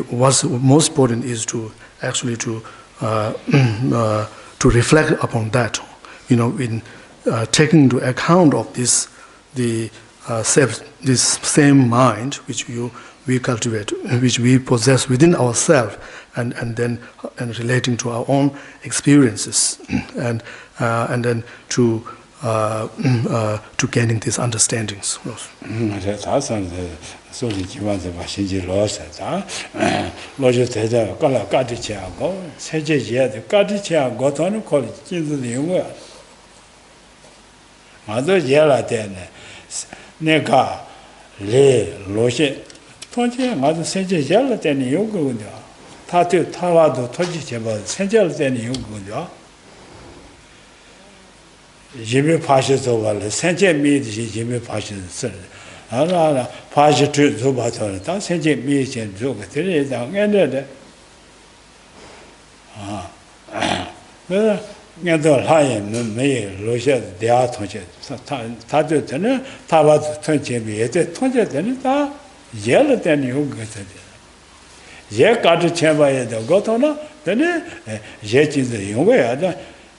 what's most important is to actually to reflect upon that, in taking into account of this this same mind which we cultivate, which we possess within ourselves, and then relating to our own experiences, and then to gaining these understandings. So the Jivans of Shinji lost Loja Teda, Gala Gatichago, Seja, the Gaticha got on college into the young Mother Yella then Nega Le Loche Tonja, Mother Seja Yella then Yogunya Tatu Tawado Tojichaba, Senjal then Yogunya Jimmy Pashes over the Senja made Jimmy Pashes. 알아 파지트 조바토 다 세제 미신 조가 들이다 엔데 그래서 녀도 하에 매일 로셔 대화 통제 다들 되는 다바도 통제비에 통제되는 다 예를 때는 요거거든 예까지 채봐야도 고토나 되네 예진의 용어야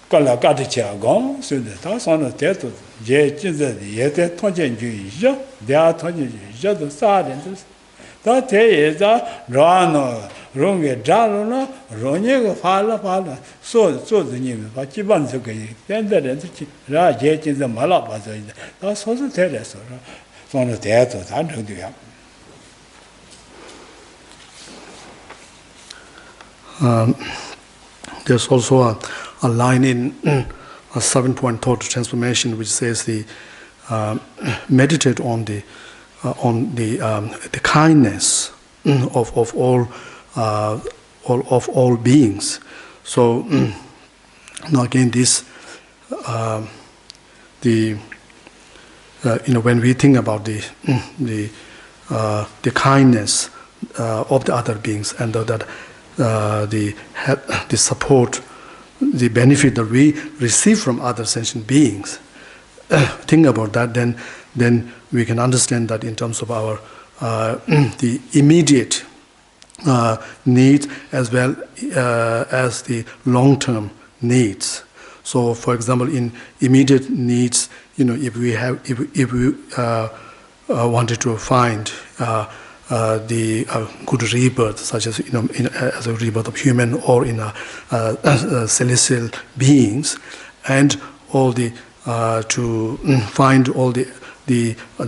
깔라 까지치하고 쓰다 선을 대도 예진의 예대 통제주의죠 대화 통제주의죠 사는데 다 대예자 로아노 롱게 자로나 롱예가 팔라 소소드님 바치반 저게 된다는데 라 예진의 말아 봐서 다 소소 대래서 선을 대도 다 정도야 there's also a line in a 7-point thought transformation which says meditate on the kindness of all beings. So now again this when we think about the kindness of the other beings and the support, the benefit that we receive from other sentient beings, think about that, then then we can understand that in terms of our the immediate needs as well as the long-term needs. So, for example, in immediate needs, if we wanted to find the good rebirth, such as as a rebirth of human or in celestial beings, and all the to find all the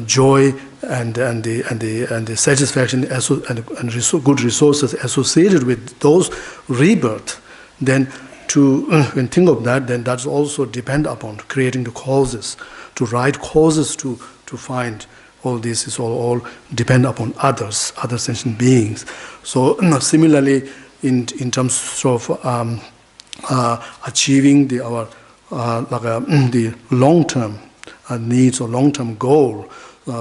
joy and the satisfaction and good resources associated with those rebirth, then when think of that, then that's also depend upon creating the causes, to right causes to find all this is all depend upon other sentient beings. So similarly, in terms of achieving the long-term needs or long-term goal,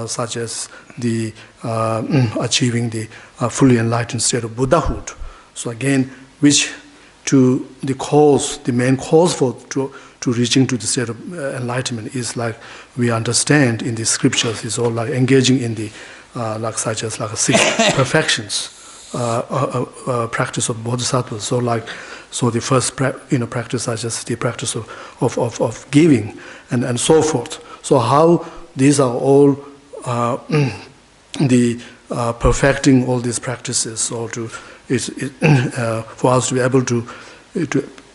such as the achieving the fully enlightened state of Buddhahood. So again, which to the main cause for to reaching to the state of enlightenment is like we understand in the scriptures is all like engaging in the such as six perfections, practice of bodhisattvas. So the first practice such as the practice of giving and so forth. So how these are all the perfecting all these practices, or for us to be able to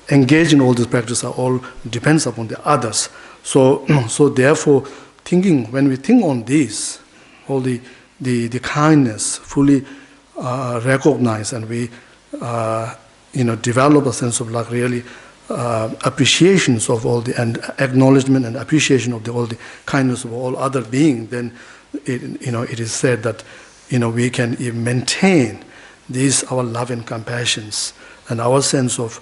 engage in all these practices all depends upon the others. So therefore, when we think on this, all the kindness fully recognize, and we develop a sense of really appreciations of all and acknowledgement and appreciation of all the kindness of all other beings, then it is said that we can maintain these our love and compassions and our sense of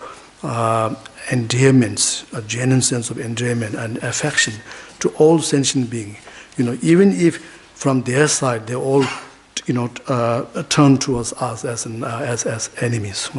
endearments, a genuine sense of endearment and affection to all sentient beings. Even if from their side they all turn towards us as enemies.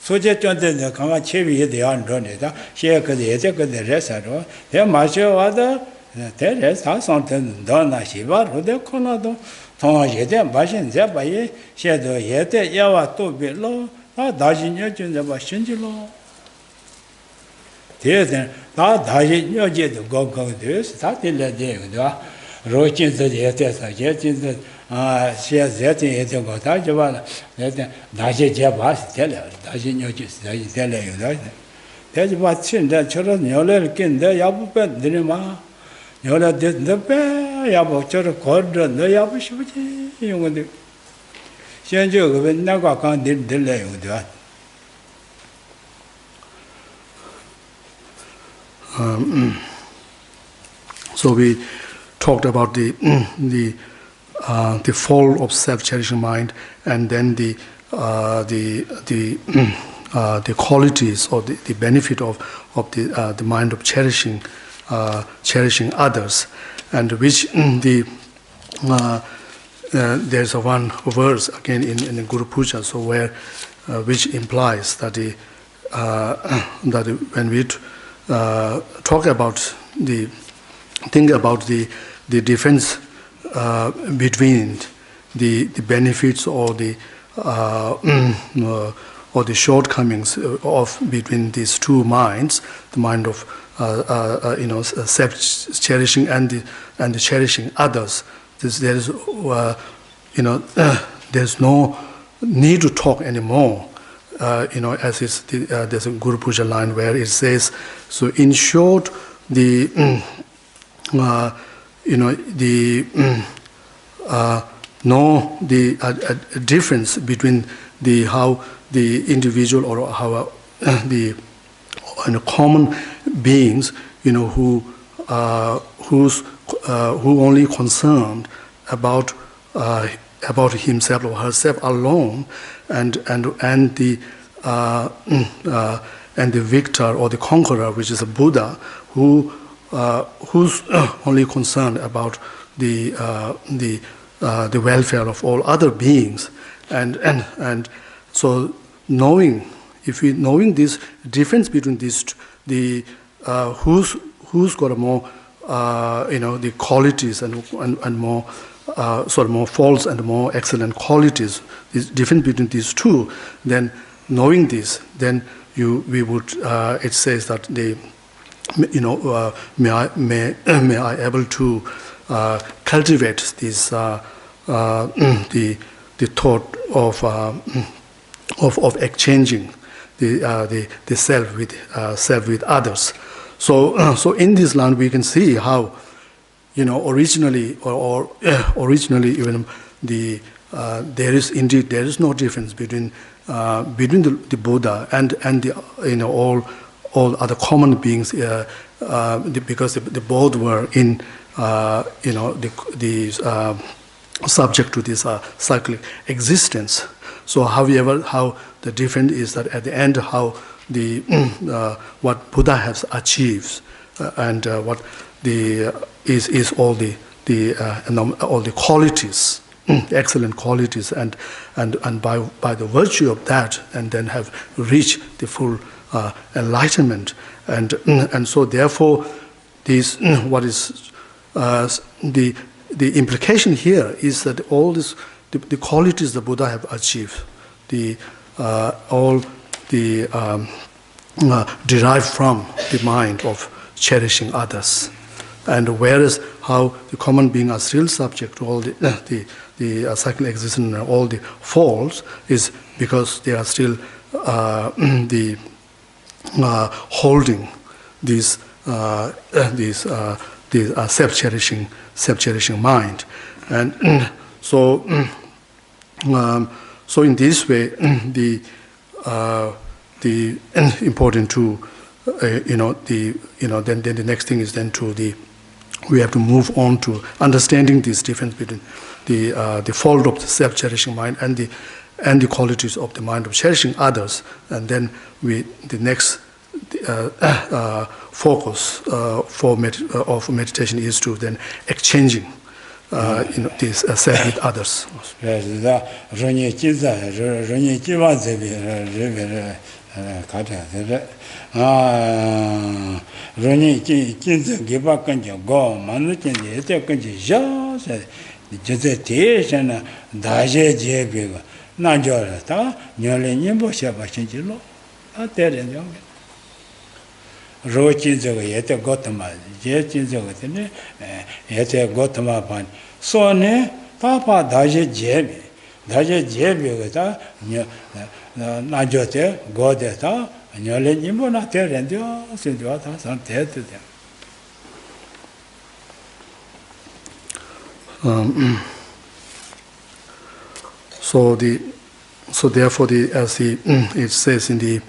소제 전에 강아 체비에 대한 거네다. 시에그 예제그 레사로 대 마셔 와도 대레 사선된 너나 시바로데 코나도 통화제대 마신 제바에 시에도 예대 야와 또 별로 다 다진여 준데 봐 신질로 대대 다 다진여 제도 고고데스 다 들려대요. 로친서 예대서 예진서 시에 제대 예대고 다 저봐 예대 다시 제바 telling 다시 녀지 다시 telling 대지 받친데 저런 열을 낀데 야부배 드리마 열을 됐는데 야부 저를 걸어 너 야부 싶지 이건데 현재 그 내가 간 들려요 돼. So we talked about the fall of self-cherishing mind, and then the qualities or the benefit of the mind of cherishing others, and which there's one verse again in Guru Puja, so where which implies that that when we talk about think about the difference between the benefits or the shortcomings of between these two minds, the mind of self-cherishing and the cherishing others. There is there's no need to talk anymore. As is there's a Guru Puja line where it says, so in short, the difference between how the individual or how the common beings, who only concerned about himself or herself alone, and the victor or the conqueror, which is a Buddha, who's only concerned about the welfare of all other beings, and so knowing this difference between these two, who's got a more the qualities and more sort of more false and more excellent qualities, this difference between these two, then knowing this, then we would it says that may I able to cultivate this the thought of exchanging the self with others. So in this land we can see how originally even there is no difference between the Buddha and the all other common beings, because they both were in subject to this cyclic existence. So however, how the difference is that at the end, how the what Buddha has achieved, and what is all the qualities, excellent qualities, and by the virtue of that, and then have reached the full enlightenment, and so therefore this what is the implication here is that all this the qualities the Buddha have achieved, all the derived from the mind of cherishing others. And whereas how the common beings are still subject to all the cyclic existence and all the falls, is because they are still holding these self-cherishing mind, and so in this way the important to then the next thing is then we have to move on to understanding this difference between the fault of the self-cherishing mind and the qualities of the mind of cherishing others, and then the next focus of meditation is to then exchanging this self with others. So therefore as it says in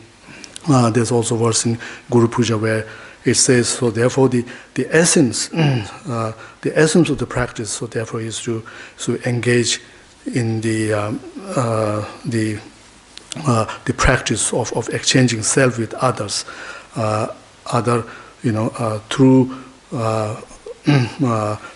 there's also a verse in Guru Puja where it says, so therefore the essence of the practice, so therefore is to engage in the practice of exchanging self with others, through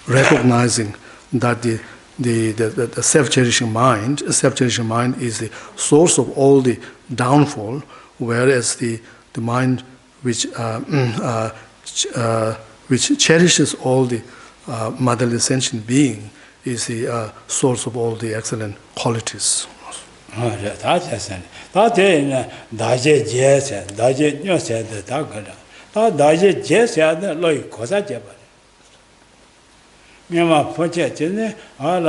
recognizing that the self-cherishing mind is the source of all the downfall, whereas the mind which cherishes all the motherly sentient being is the source of all the excellent qualities. That's it. Daje Jesse, Daje Nyo said the Takara. Daje Jesse had the Loy Cosa Jabba. Mima Poche, all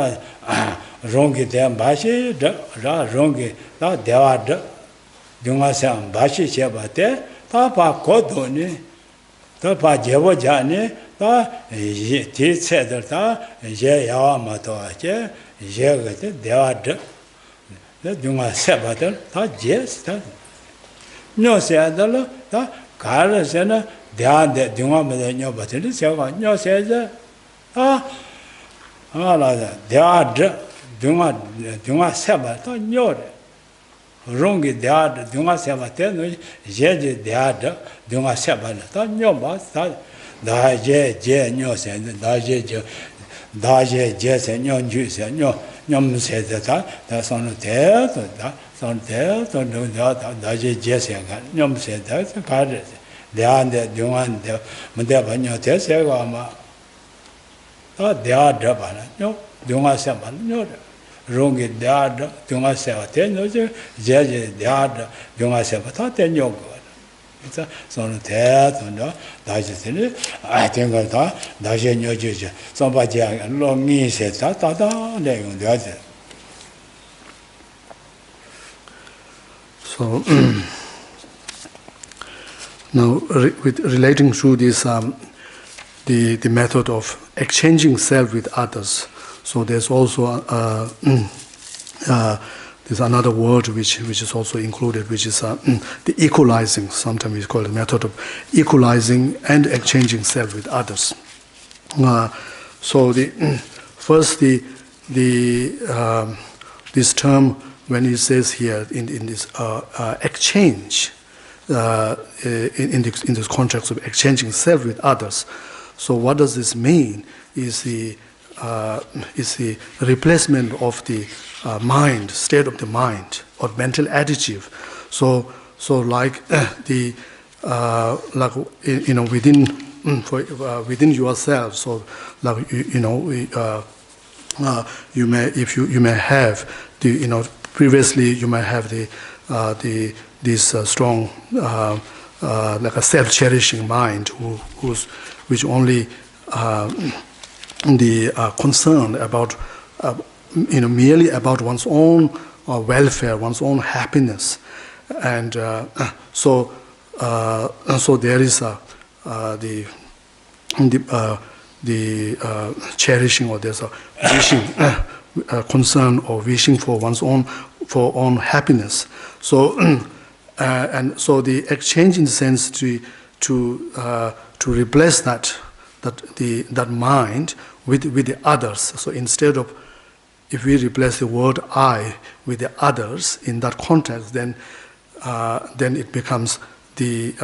Rongi de Bashi, Rongi, Dewad, Dungasam Bashi Shabate, Tapa Kodoni, Tapa Jevojani, T said that, Yamato, Jegate, Dewad. Dunga Sabatel, that yes, that no said that Carlos and the other Dunga Medano, but it is no says the other Dunga Sabat, no Rungi the other Dunga Sabatel, Jeji the other Dunga Sabat, no, but that Daje, no said, Daje, Jess, and no juice, and no. Nyom said that's on the tail, that's on the tail, Daji Jesse, Nyom said that's a card. They are the Duan, the Madabano Tessagama. They are Dabana, no, Dunga Saban, no, Rungi, the other, Dunga Savate, no, Judge, the other, Dunga Sabat, and your God. It's on the tail, Daji, I think Daji, no judge. Somebody long me said that, the other. So now, relating to this, the method of exchanging self with others. So there's also there's another word which is also included, which is the equalizing. Sometimes we call it the method of equalizing and exchanging self with others. So first this term, when it says here in this exchange, in this context of exchanging self with others. So what does this mean? Is the replacement of the mind, state of the mind, or mental attitude. So like within yourself. So like you may have the previously you may have this strong like a self-cherishing mind which only concerned about merely about one's own welfare, one's own happiness, and so there is the cherishing, or there's a wishing, concern or wishing for one's own happiness. So and so the exchange in the sense to replace that mind with the others. So instead of, if we replace the word I with the others in that context, then it becomes the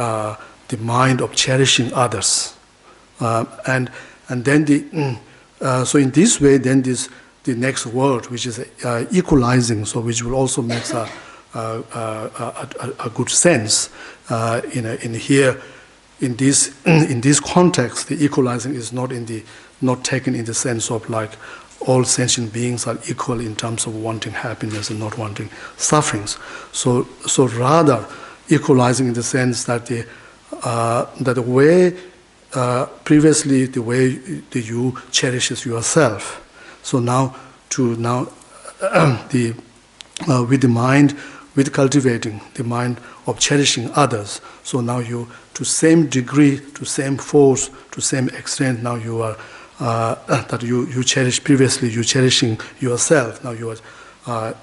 mind of cherishing others, and then so in this way, then the next word, which is equalizing, so which will also make a good sense in here. In this context, the equalizing is not taken in the sense of like all sentient beings are equal in terms of wanting happiness and not wanting sufferings. So rather equalizing in the sense that the way previously the way that you cherishes yourself. So now with the mind, with cultivating the mind of cherishing others. So now you, to same degree, to same force, to same extent, now you are that you cherish previously, you cherishing yourself. Now you are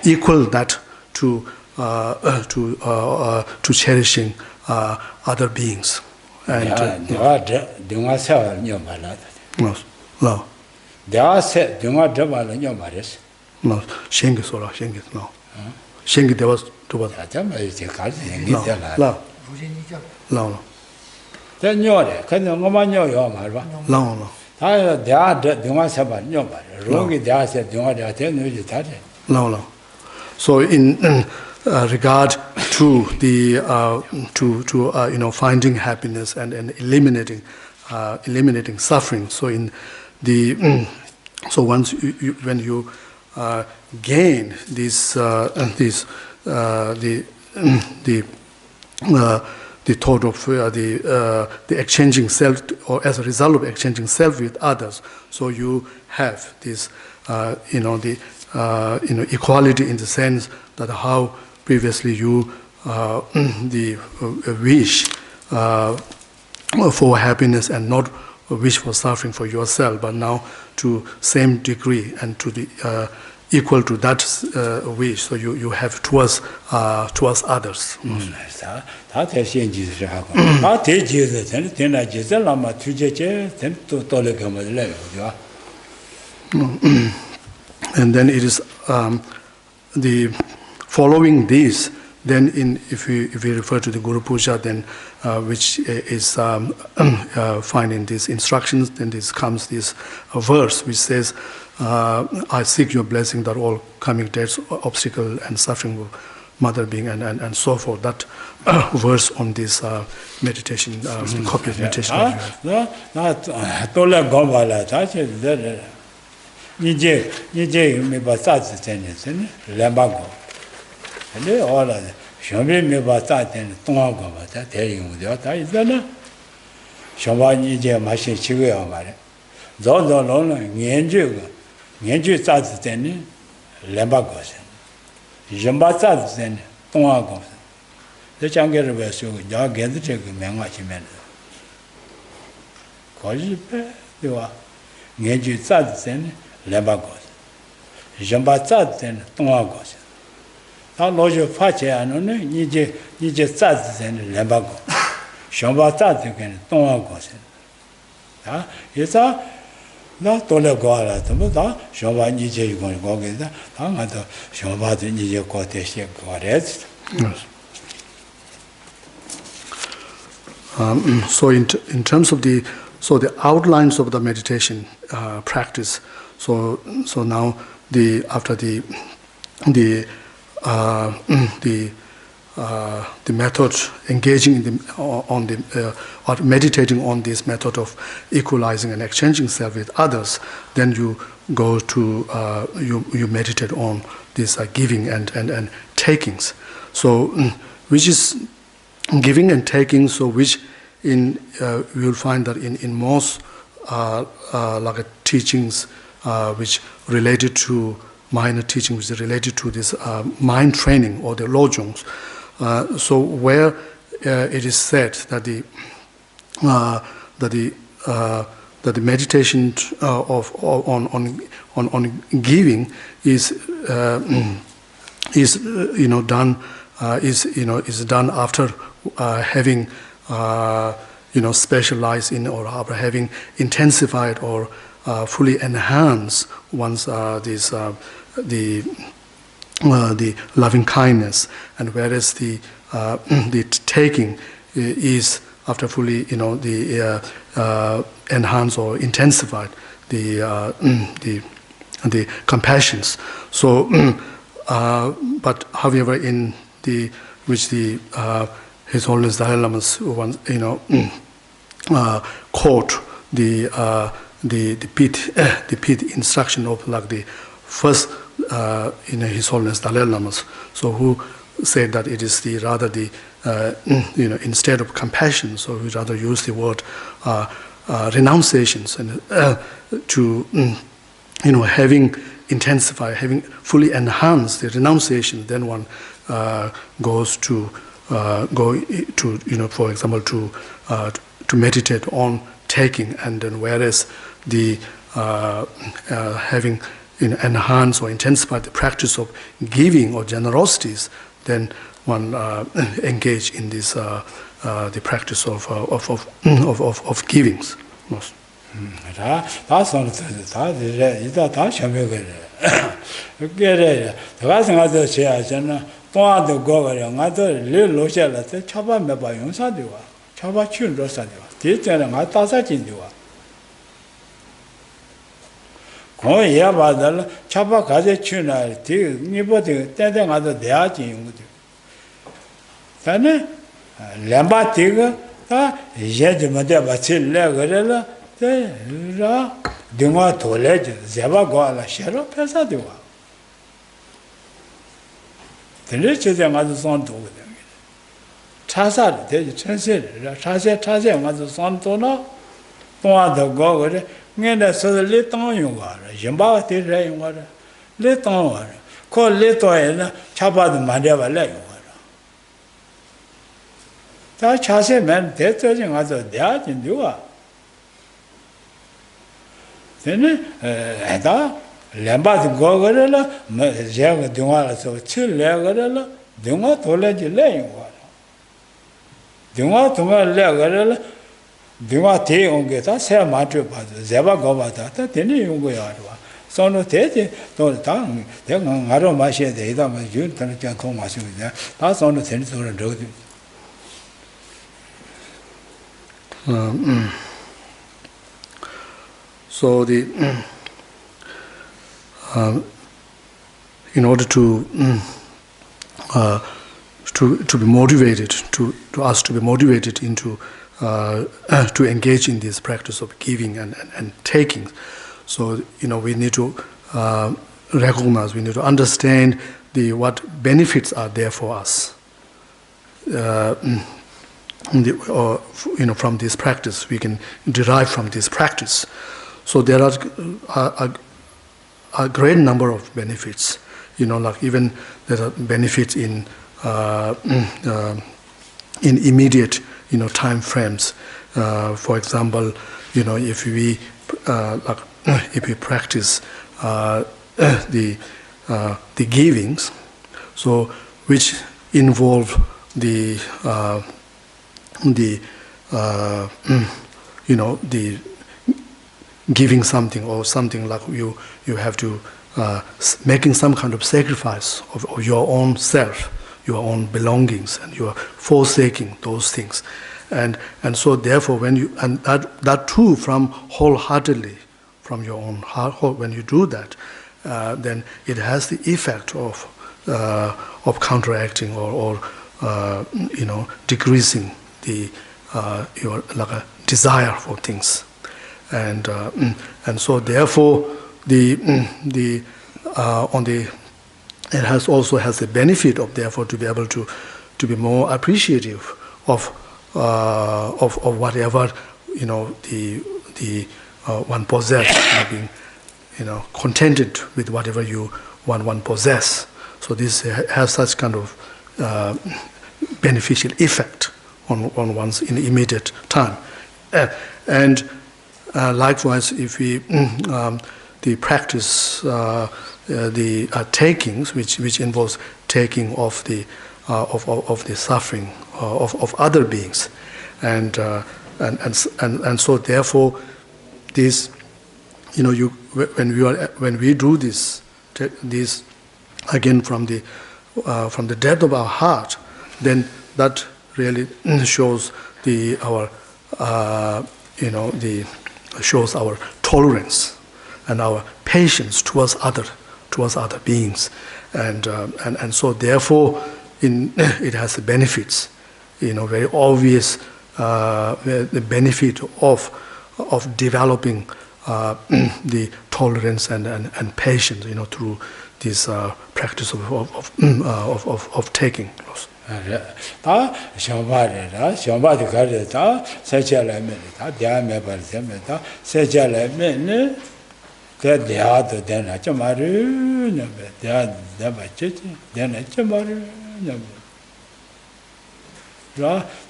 equal that to cherishing other beings. And no. They are said, do not double in your marriage. No, Shengis or Shengis, no. Shengi there was to what? No. Then you're there, can you go on your marva? No. They are doing us about your marriage. Wrong, they are said, do not attend you. No. So in regard to the finding happiness and eliminating suffering. So in the So once when you gain this the thought of the exchanging self, or as a result of exchanging self with others, so you have this equality in the sense that how previously you the wish for happiness and not wish for suffering for yourself, but now to same degree and to the equal to that wish, so you have towards others. And then it is the following this. Then, if we refer to the Guru Puja, then which is found in these instructions, then comes this verse which says, "I seek your blessing that all coming deaths, obstacle, and suffering of mother being," and so forth. That verse on this meditation, copy of meditation. Shombe me ba ta ten tonga go ba ta te yin de ta is na shomba ni je ma shin chi ge ya ba de zo zo lo lo nian ju za zi ten ni len ba go shen yin ba za zi ten tonga go de chang ge re su ya ge de che ge men wa chi men ko ji pe de wa nian ju za zi ten len ba go yin ba za zi ten tonga go shen 다 로저 파체하는 이제 짜지는 렘바고 숑바 짜지는 동하고 아 그래서 나 돌려고 알아도 다 숑바 이제 이거 거기다 다가도 숑바도 이제 거대시 거래지. So in terms of the outlines of the meditation practice, so now after the method engaging or meditating on this method of equalizing and exchanging self with others, then you go to you meditate on this giving and takings. So which is giving and taking. So which you will find that in most like teachings which related to minor teaching, which is related to this mind training or the lojungs. So where it is said that the meditation on giving is done after having specialized in, or after having intensified or fully enhanced one's the loving kindness, and whereas the taking is after fully enhanced or intensified the compassions. So, but however, in which His Holiness Dalai Lama's once quote the pith instruction of like the first His Holiness Dalai Lama's, so who said that it is instead of compassion, so we rather use the word renunciations, and to having intensified, having fully enhanced the renunciation, then one goes to for example to meditate on taking, and then whereas the having enhanced or intensified the practice of giving or generosities, then one engage in this the practice of givings. Dunga Tole, Zeba Goala, Shero Pesa Dua. The riches and other son to them. Chasa, they translated, Chasa, and other son to know. Don't the go with it. Ngenda so the little you are, Jimba did rain water. Little water. Call little and Chapa the Mandeva lay water. That Chasa man, they're telling us that in Dua. Then, Ada, Lamba go gorilla, Java Dunga so chill legorilla, Dunga to let you lay water. Dunga to my legorilla. Dunga te on get us here, Matthew, but Zeba Govata, then you go out. So no te, don't tongue, then I don't much the either my June, can come much with that. That's on the sense of the road. So the in order to be motivated, to us to be motivated into to engage in this practice of giving and taking. So, we need to recognize, we need to understand what benefits are there for us. From this practice, we can derive from this practice. So there are a great number of benefits. Like even there are benefits in immediate time frames. For example, if we practice the givings, so which involve the giving something, or something like you have to making some kind of sacrifice of your own self, your own belongings, and you are forsaking those things, and so therefore when you, and that too from wholeheartedly from your own heart, when you do that, then it has the effect of counteracting or decreasing the your like a desire for things, and so therefore it also has the benefit of therefore to be able to be more appreciative of whatever the one possess, being contented with whatever one possess. So this has such kind of beneficial effect on one's in immediate time, and likewise, if we the practice the takings, which involves taking of the suffering of other beings, and so therefore this when we do this again from the depth of our heart, then that really shows shows our tolerance and our patience towards other beings, and so therefore it has the benefits, very obvious the benefit of developing the tolerance and patience, through this practice of taking. 다 셔바레라 셔바디 가르다 세절레메다 디아메바르세메다 세절레메네 대대아도 되나 좀 말으냐 대대 맞지 되나 좀 말으냐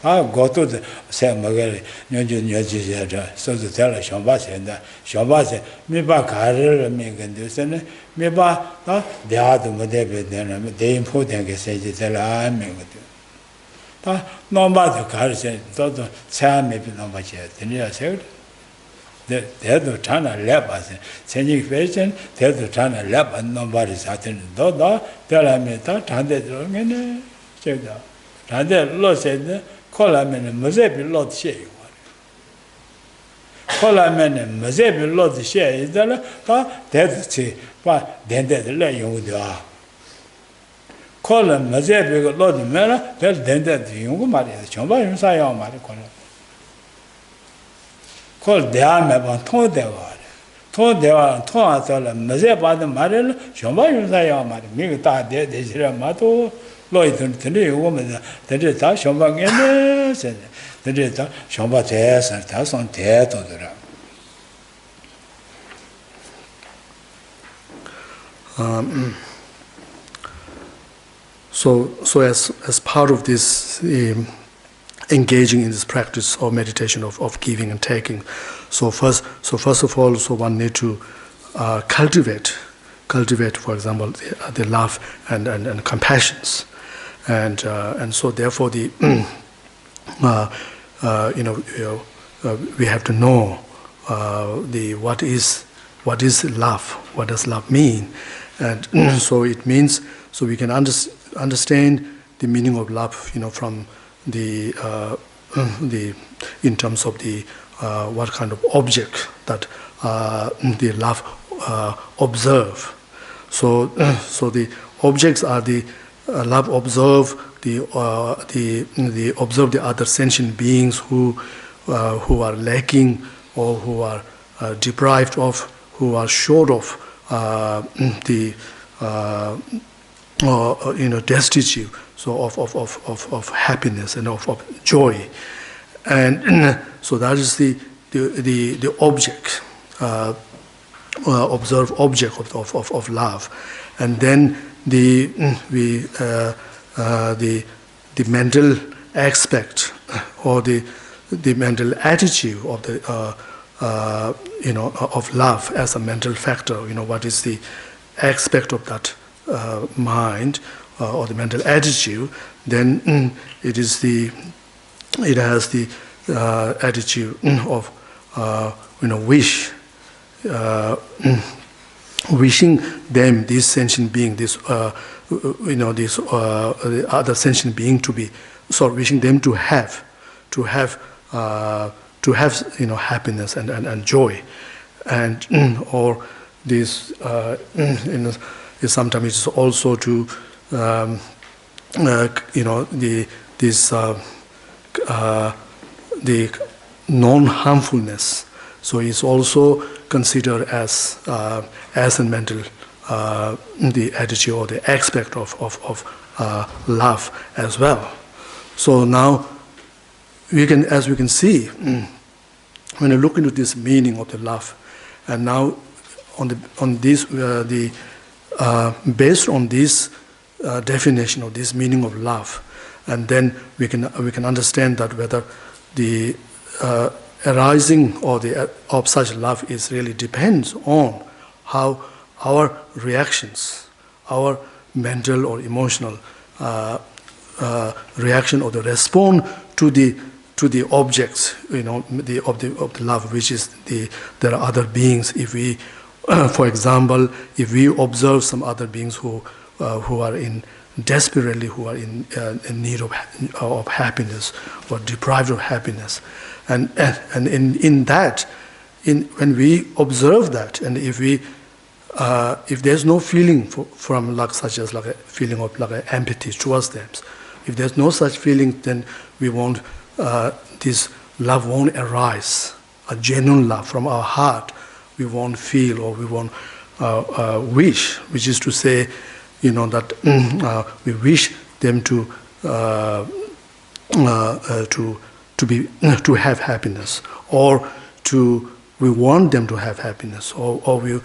다 고토 세 먹을 녀지녀지자 소소 잘 셔바세다 셔바세 미바 가르를 미근데서는 미바 다 대아도 못되게 되나 대인포 되게 세지들아 미거든 다 넘바도 가르세 또도 참이 넘바지 되냐 세요 대도 자나 랩바세 세직 베션 대도 자나 랩 넘바리 사ትን 도다 별하면다 단대들어면은 제가 단대 로세네 콜라면은 무제비 로드셰요 콜라면은 무제비 로드셰이들 다 대듯이 봐 덴데들 용도아 콜라 무제비 로드면은 될 덴데들 용고 말이야 정말 용사야 말이 콜 대함에 봐 통대와 토 대화 토아서라 맞아 봐도 말을 정말 용사야 말 미가 다 대지라 마도 로이든 근데 요거면 근데 다 정방에는 근데 다 정바 대서 다선 대도더라 So as part of this engaging in this practice or meditation of giving and taking, so first of all, so one need to cultivate, for example, the love and compassions, and so therefore the we have to know what is love, what does love mean, and so it means so we can understand the meaning of love, from the in terms of the what kind of object that the love observe. So the objects are the love observe the observe the other sentient beings who are lacking or who are deprived of, who are short of the destitute, so of happiness and of joy, and so that is the object, observe object of love, and then the mental aspect or the mental attitude of the of love as a mental factor. What is the aspect of that mind or the mental attitude? Then it has the attitude of wish, wishing them, this sentient being, this the other sentient being to be, wishing them to have happiness and joy, and or this sometimes it's also to the non-harmfulness. So it's also considered as a mental the attitude or the aspect of love as well. So now as we can see, when you look into this meaning of the love, and now based on this definition of this meaning of love, and then we can understand that whether the arising of such love is really depends on how our reactions, our mental or emotional reaction or the response to the objects, of the love, which is there are other beings. If we, for example, if we observe some other beings who are desperately in need of happiness or deprived of happiness, and in that, when we observe that, and if there's no feeling from such as a feeling of empathy towards them, if there's no such feeling, then we won't. This love won't arise, a genuine love from our heart. We won't feel or we won't wish, which is to say, that we wish them to have happiness, or we want them to have happiness, or we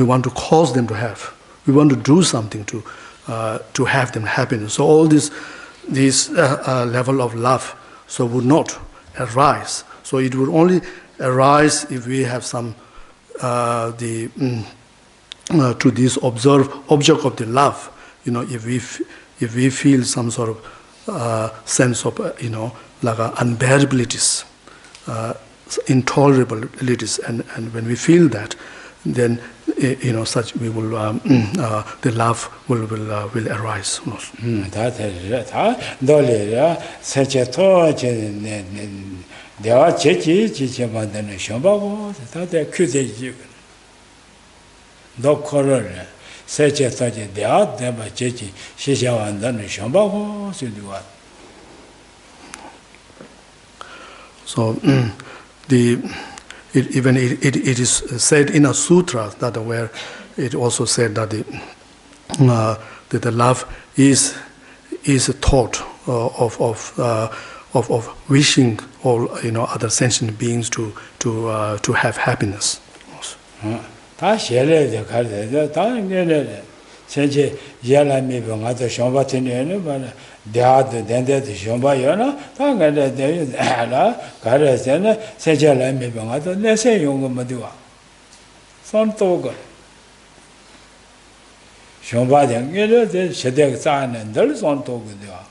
want to cause them to have. We want to do something to have them happiness. So all this level of love would not arise. So it would only arise if we have some to this object of the love. If we feel some sort of sense of unbearabilities, intolerabilities, and when we feel that, then such we will the love will arise. So it is said in a sutra that where it also said that the love is a thought of wishing all other sentient beings to have happiness. 다 쉐레데 가르데 다 네네 senche yala mi ba to shomba tene ba dead dende shomba yana ta ga de la gare sene senche la mi ba to ne se yong ma diwa son to ga shomba de ngere de shede sa ne dal son to ga diwa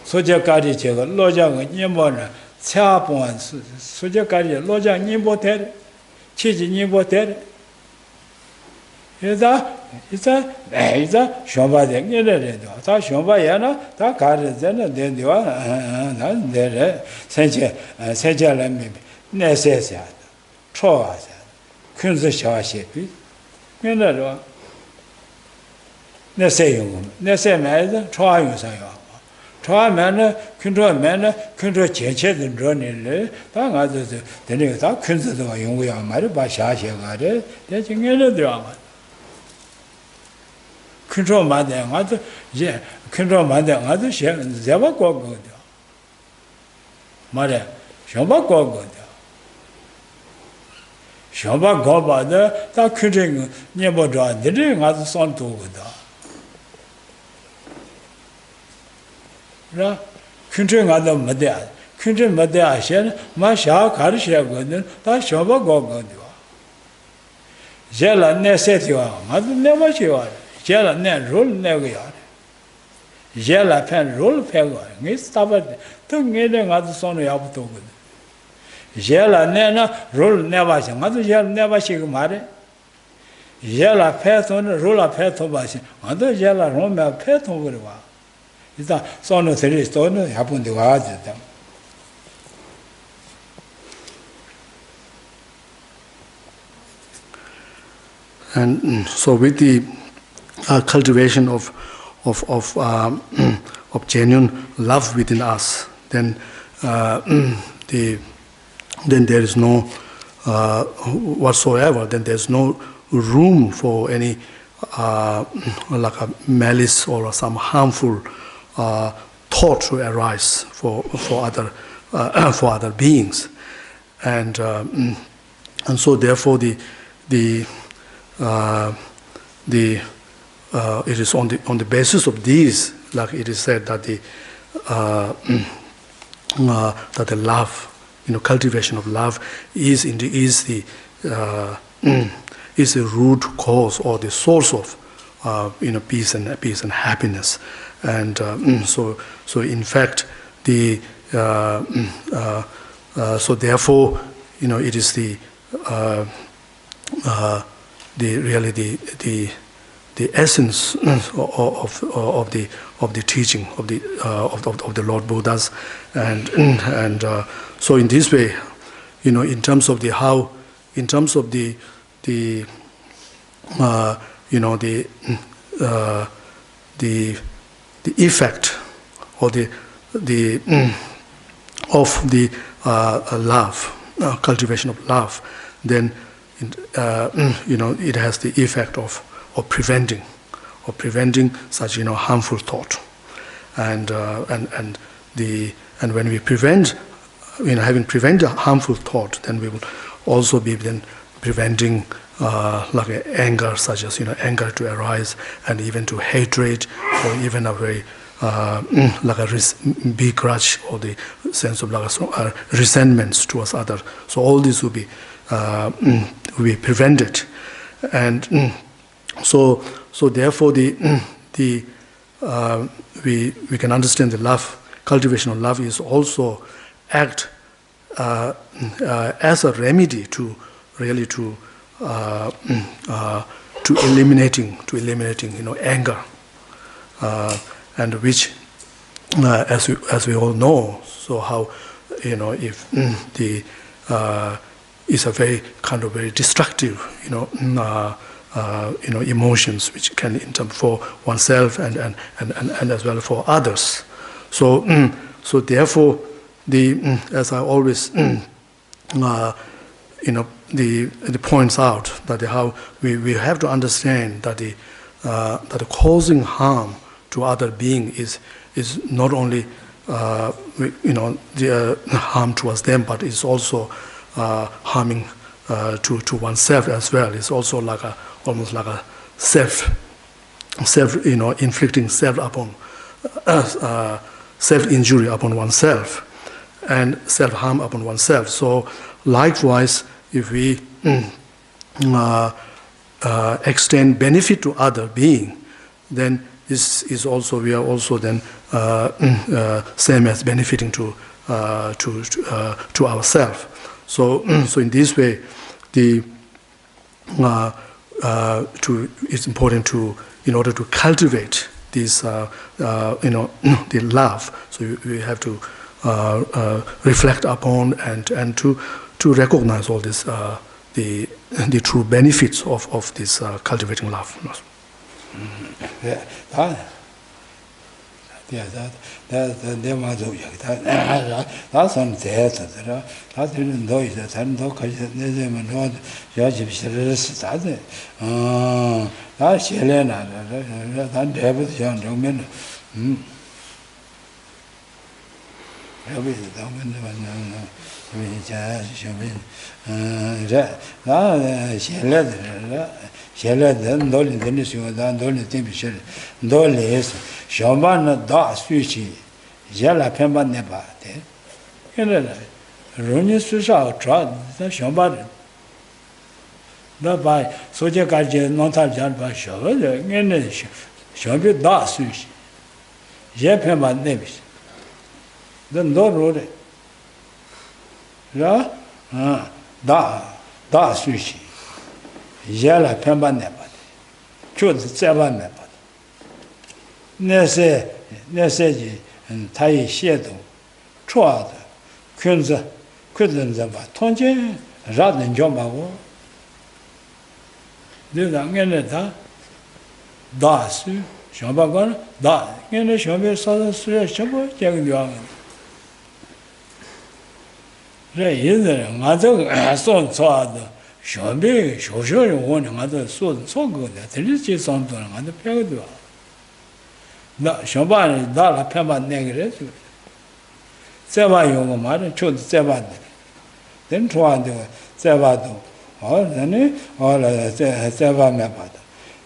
soje kari che ga lo ja ga nyemo na cha pon soje kari lo ja nyemo te 치지 니보테 이자 쇼바데 녀레레도 다 쇼바야나 다 가르제나 데디와 나 데레 세제라미 네세세 초아세 큰스 샤시피 녀레로 네세용 네세메자 초아용사요 처음에는 근처 제체된 전에를 다 가서 되는 다 근처도 연구야 말을 봐 샤샤가래 대중에는 들어와 근처 만데 가서 이제 근처 만데 가서 제가 거거든 말해 셔바 거거든 셔바 거바다 다 근처 녀보다 되는 가서 손도거든 라 근처에 가도 못돼. 근처에 못돼 하시는 마샤 가르셔거든. 다 쇼바 거거든. 제라 네세티와 맞 네마시와. 제라 네롤 네고야. 제라 펜롤 페고. 니 스타바 또 네네 가도 손을 야부도거든. 제라 네나 롤 네바시. 맞 제라 네바시고 말해. 제라 페톤 롤라 페토 바시. 맞 제라 롬메 페토 그러와. 일단 손을 들이 손을 해본데 와지다. And so, with the cultivation of genuine love within us, then there is no whatsoever. Then there is no room for any like a malice or some harmful thought to arise for other beings, and so therefore it is on the basis of these, like it is said that the love, cultivation of love is the root cause or the source of peace and happiness. And so in fact so therefore it is the essence of the teaching of the Lord Buddhas, and so in this way, in terms of the effect or of the love, cultivation of love, then it has the effect of preventing such harmful thought, and when we prevent, having prevented harmful thought, then we will also be then preventing like anger, such as anger to arise, and even to hatred, or even a very like a big grudge, or the sense of like resentments towards others. So all this will be prevented, and so therefore we can understand the love, cultivation of love is also act as a remedy to really to eliminating anger, and which as we all know, so how if the is a very kind of very destructive emotions which can in term for oneself and as well for others. So therefore as I always the points out that how we have to understand that the causing harm to other being is not only the harm towards them, but it's also harming to oneself as well. It's also like almost like a self inflicting self upon self injury upon oneself and self harm upon oneself. So likewise, if we extend benefit to other being, then this is also we are also then same as benefiting to ourselves. So in this way, it's important to, in order to cultivate this the love. So we have to reflect upon and to recognize all this the true benefits of this cultivating love. da sushi yala pemba nepa chud tseba nepa nese ji tayi xiedu chua de kunza zaba tongje raden jomba wo dida ngene da su shomba gana da ngene shombe sada suya shomba jeng yuang re yinze nga zhe son chua de shombe shosho yong nga zhe so go de teri chi son to nga de pya de da shomba da la pya ba ne ge su zeba yong ma de chu zeba de den chua de zeba do ne la zeba me ba de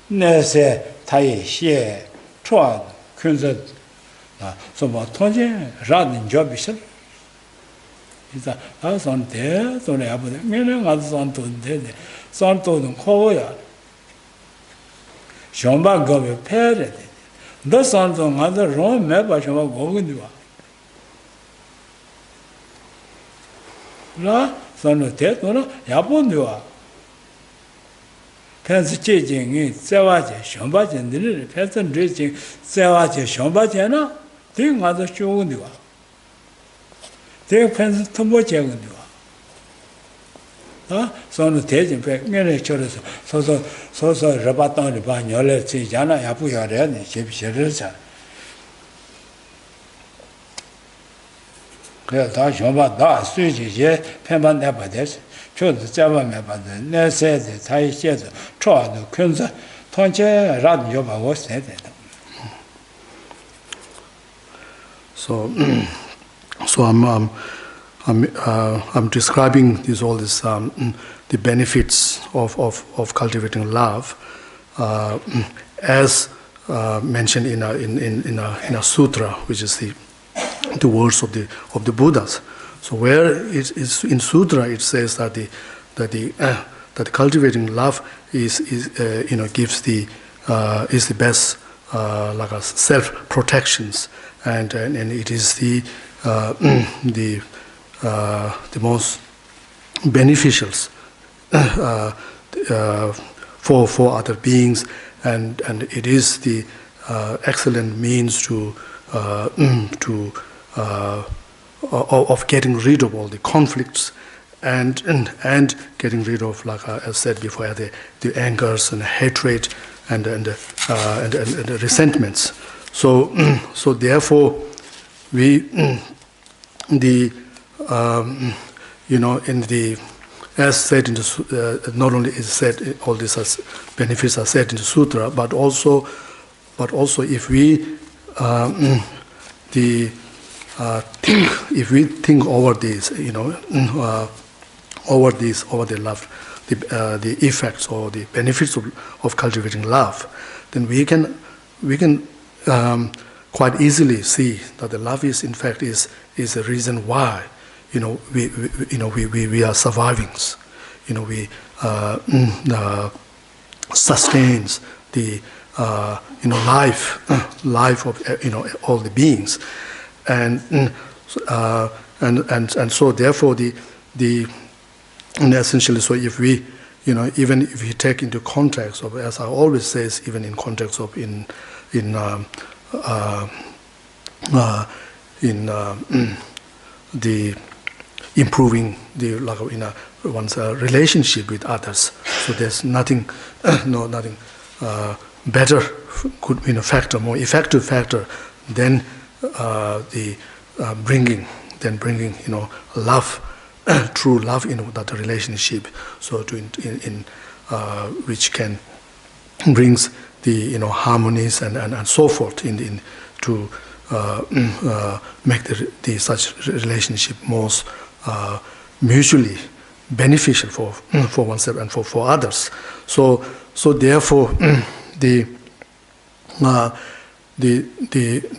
ne se tai xie chua kun ze so ba tong jian ra de job bi shi 이자 아선데 소리 아버데 내가 가서 선도인데 선도는 코야 숑바 거베 페레데 너 선도 가서 롬 매바 숑바 고근디 와라 선도 대도는 야본디 와 펜스 제징이 세와제 숑바젠들이 펜스 제징 세와제 숑바제나 등 가서 쇼근디 와 대편스 톰보제군요. 소는 대진 백년에 저래서 소소 러바땅을 봐 열에 지잖아. 야부야래. 제비셔르자. 그래 다 쇼바 다 수지제 편반 내봐 됐어. 저도 잡아매 봐도 내세대 사이시에서 초아도 큰서 통제 라디오 봐고 세대. So I'm describing all this the benefits of cultivating love as mentioned in a sutra, which is the words of the Buddhas. So where it is in sutra, it says that that cultivating love is gives is the best like a self protections, and it is the most beneficial for other beings, and it is the excellent means of getting rid of all the conflicts and getting rid of, like I said before, the angers and hatred and resentments. So therefore we in the, as said in the, not only is said all these benefits are said in the sutra, but also if we if we think over this, over the love, the effects or the benefits of cultivating love, then we can quite easily see that the love is in fact is a reason why we are surviving. We sustains the life of all the beings, and so therefore essentially, so if we even if we take into context of, as I always says, even in context of in the improving the one's relationship with others, so there's nothing better good factor, more effective factor than bringing love, true love in that relationship, so which can brings the harmonies and so forth to make the such relationship most mutually beneficial for oneself and for others. So therefore the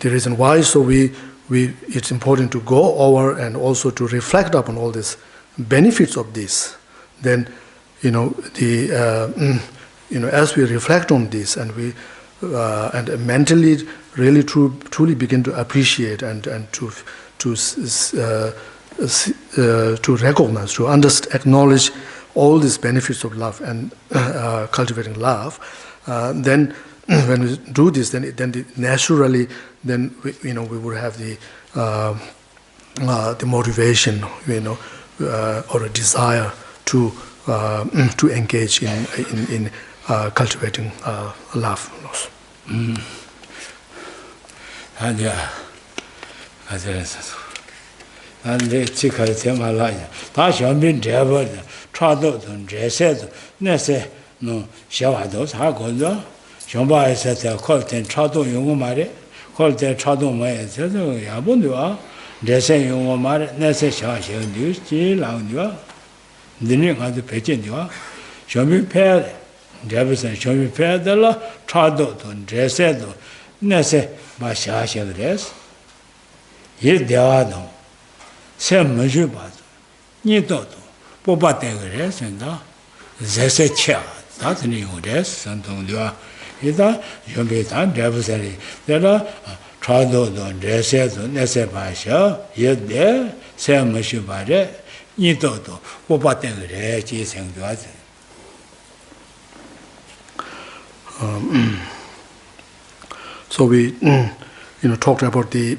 reason why, so it's important to go over and also to reflect upon all these benefits of this. Then as we reflect on this and we and mentally really truly begin to appreciate and to recognize, to acknowledge all these benefits of love and cultivating love, then when we do this, then naturally, then we would have the motivation, or a desire to engage in cultivating love. So we talked about the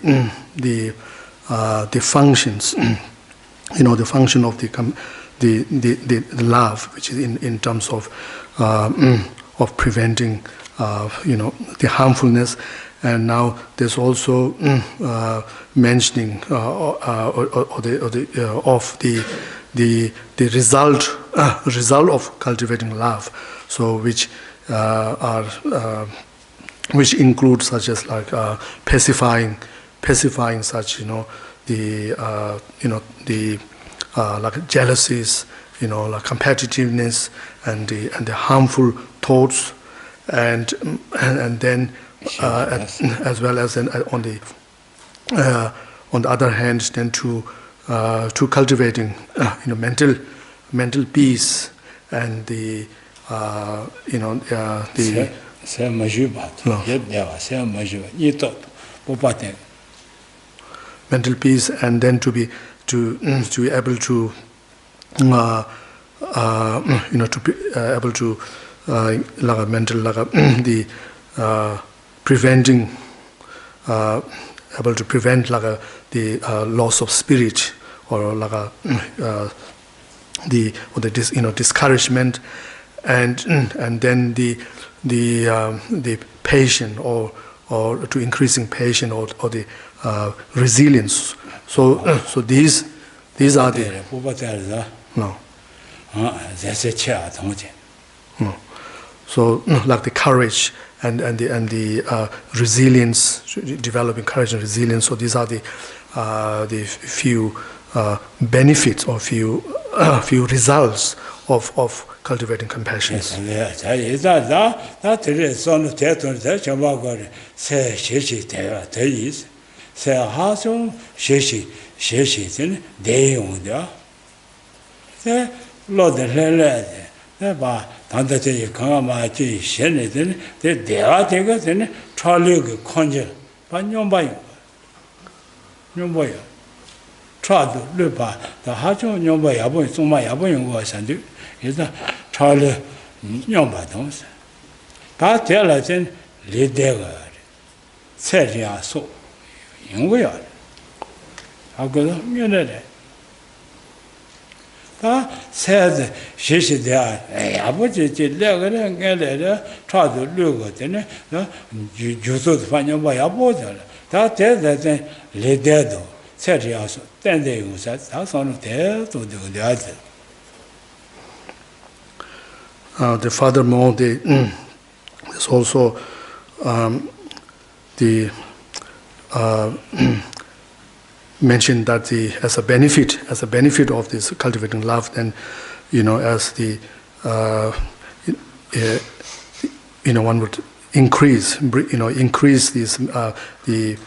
functions, the function of the love, which is in terms of preventing the harmfulness, and now there's also mentioning of the result of cultivating love, so which include such as like pacifying such like jealousies, like competitiveness and the harmful thoughts, and then as well as on the other hand, then to cultivating mental peace and the mental peace, and then to be able to able to the preventing able to prevent the loss of spirit, or the discouragement, and then the patience, or to increasing patience, or the resilience. So these These are the no. So like the courage and the resilience, developing courage and resilience. So these are the few benefits or few results of cultivating compassion. The Hajo Nyomba Yabo, Suma Yabo, Sandup is a Charlie Nyomba Dons. That tell us in Lidega, Seria so. In we are. How good you know that? That said, she said, I would just let her try to look at it. You thought find your way about it. That tells us in Lidedo. Then they use that. That's on there to do the other. The furthermore, there's also the mentioned that as a benefit of this cultivating love, then as the one would increase this the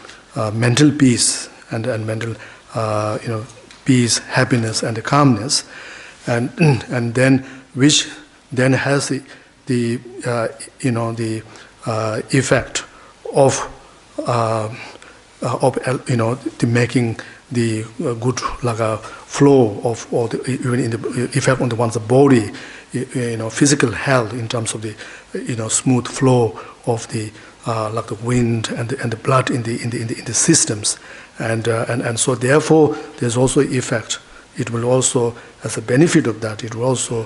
mental peace. And mental, peace, happiness, and calmness, and then which then has the effect of the making the good like a flow of or even in the effect on one's body, physical health in terms of the smooth flow of the like the wind and the blood in the systems. And so therefore there's also effect. It will also, as a benefit of that, it will also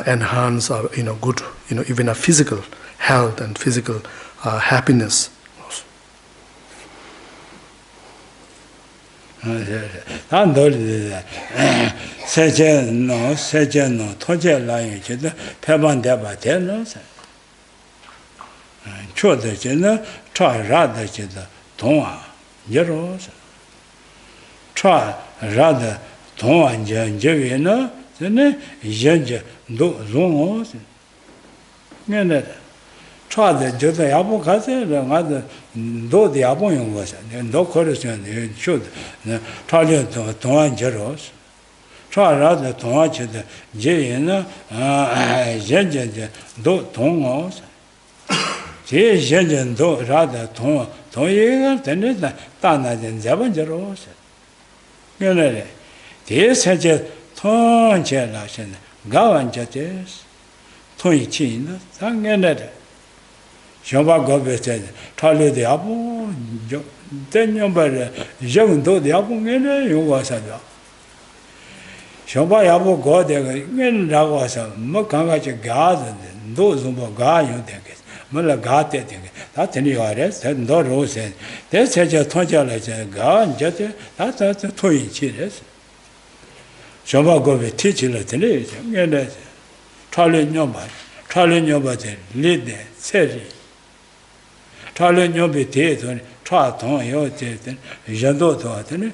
enhance good even a physical health and physical happiness. Try rather Tonga, Yeros. Try rather Tonga and Javina, then Yanja do Zongos. Try the Jota Abocate, and other do the Aboyon was, and no correction should try Tonga and Jeros. Try rather Tonga the Javina, Yanja do Tongos. 제 현전도 라다 동의가 되는데 따나진 자본저로서 그러네 대세제 통제라신 가완자데 통이치는 상견에 쇼바고베세 탈레데 아부 대녀바레 정도데 아부게네 요가사다 쇼바야부 고데가 겐라고 와서 뭐 강가지 가는데 노좀뭐 가요되게 Mulagate, that's any arrest, and no rose. There's such a tonjala, God, that's a toy cheers. Shama go with teaching it, and Trolling your body, lead there, Seri. Trolling your bit, trot on your teeth, Jando to attend,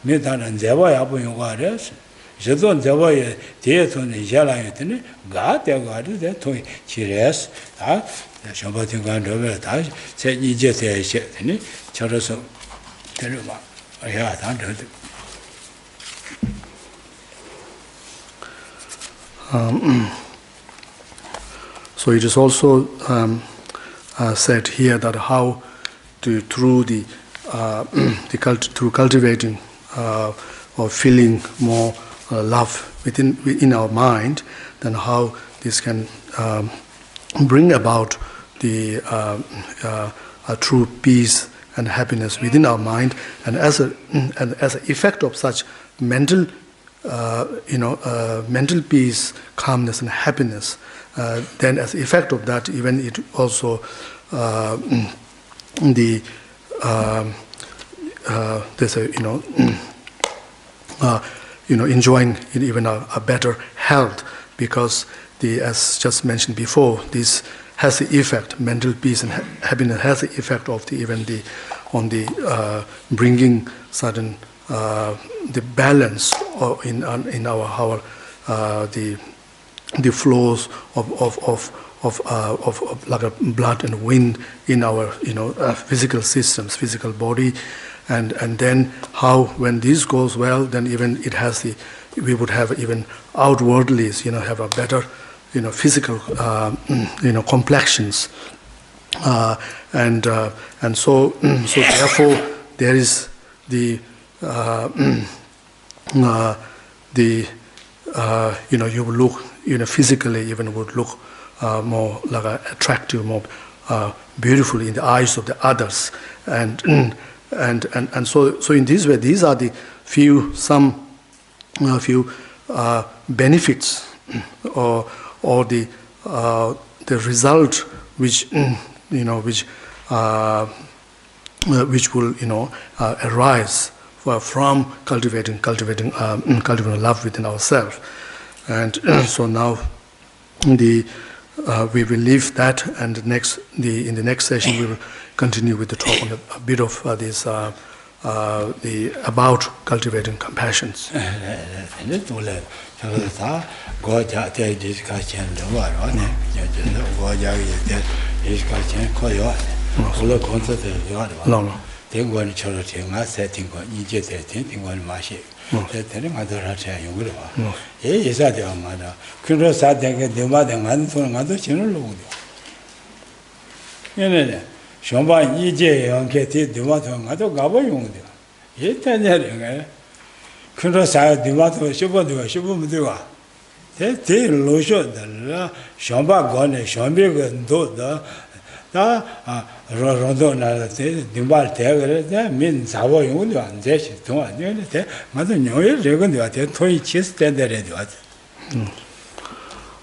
Midan and Zeva up in your arrest. Jadon Zeva, teeth on the Jala, God, they got it, toy cheers. Shabbatin Gan Robert, said you just a shit, and it, Charaso, Teruma. I had 100. So it is also said here that how through through cultivating or feeling more love within our mind, then how this can bring about the true peace and happiness within our mind, and as an effect of such mental, mental peace, calmness, and happiness. Then, as effect of that, even it also there's a enjoying even a better health, because as just mentioned before, this has the effect, mental peace and happiness has the effect of on the bringing certain the balance in our the flows of like a blood and wind in our physical systems, physical body, and then how when this goes well, then even it has we would have even outwardly have a better physical complexions, and so therefore there is you will look physically even would look more like attractive, more beautiful in the eyes of the others, and so in this way these are the few benefits or the result which which will arise from cultivating love within ourselves. And so now we will leave that, and in the next session we will continue with the talk on a bit of this about cultivating compassions.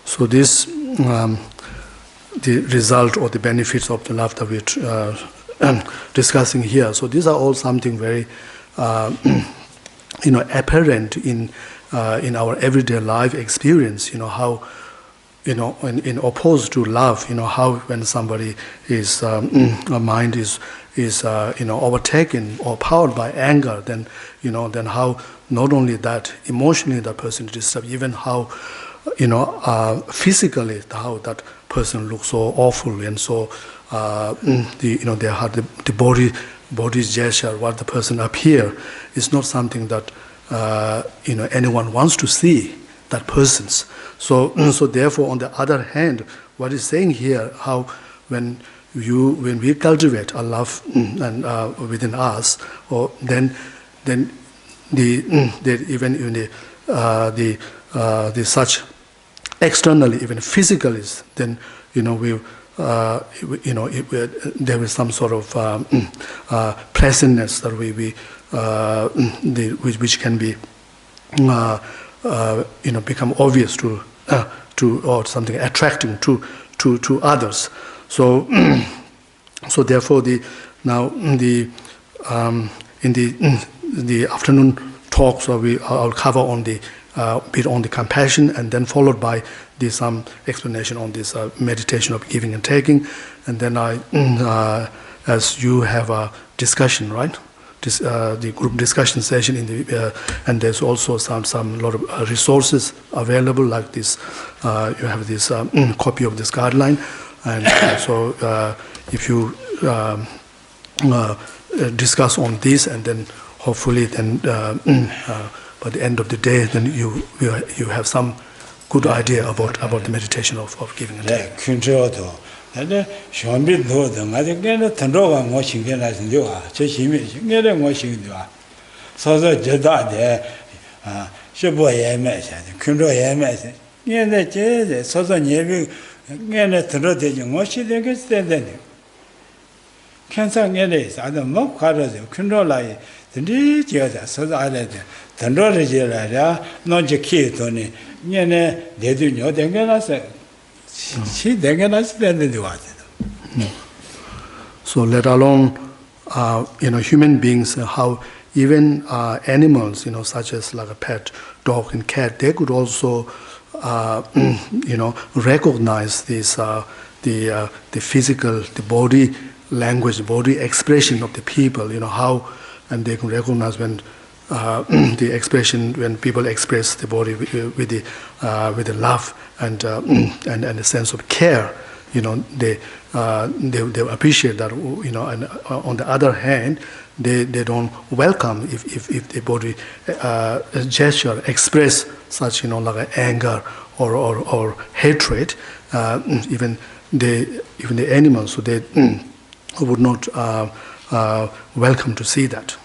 So this the result or the benefits of the love that we're discussing here. So these are all something very apparent in our everyday life experience. How in opposed to love, how when somebody is mind is overtaken or powered by anger, then how not only that emotionally that person is disturbed, even how physically how that person looks so awful, and so the body's gesture, what the person appear is not something that anyone wants to see that person's. So therefore, on the other hand, what is saying here, how when we cultivate a love and within us, or then even the such externally, even physically, then there is some sort of pleasantness that which can be become obvious to or something attracting to others. So therefore in the afternoon talks, I'll cover on the bit on the compassion, and then followed by some explanation on this meditation of giving and taking, and then as you have a discussion, right? The group discussion session and there's also some lot of resources available, like this. You have this copy of this guideline, and so if you discuss on this, and then hopefully then by the end of the day, then you have some good idea about the meditation of giving and taking. So let alone human beings, how even animals, such as like a pet dog and cat, they could also, recognize this, the physical, the body language, body expression of the people, how, and they can recognize when the expression, when people express the body with the love and a sense of care, they appreciate that, and on the other hand, they don't welcome if the body gesture express such, like anger or hatred, even the animals, so they would not welcome to see that.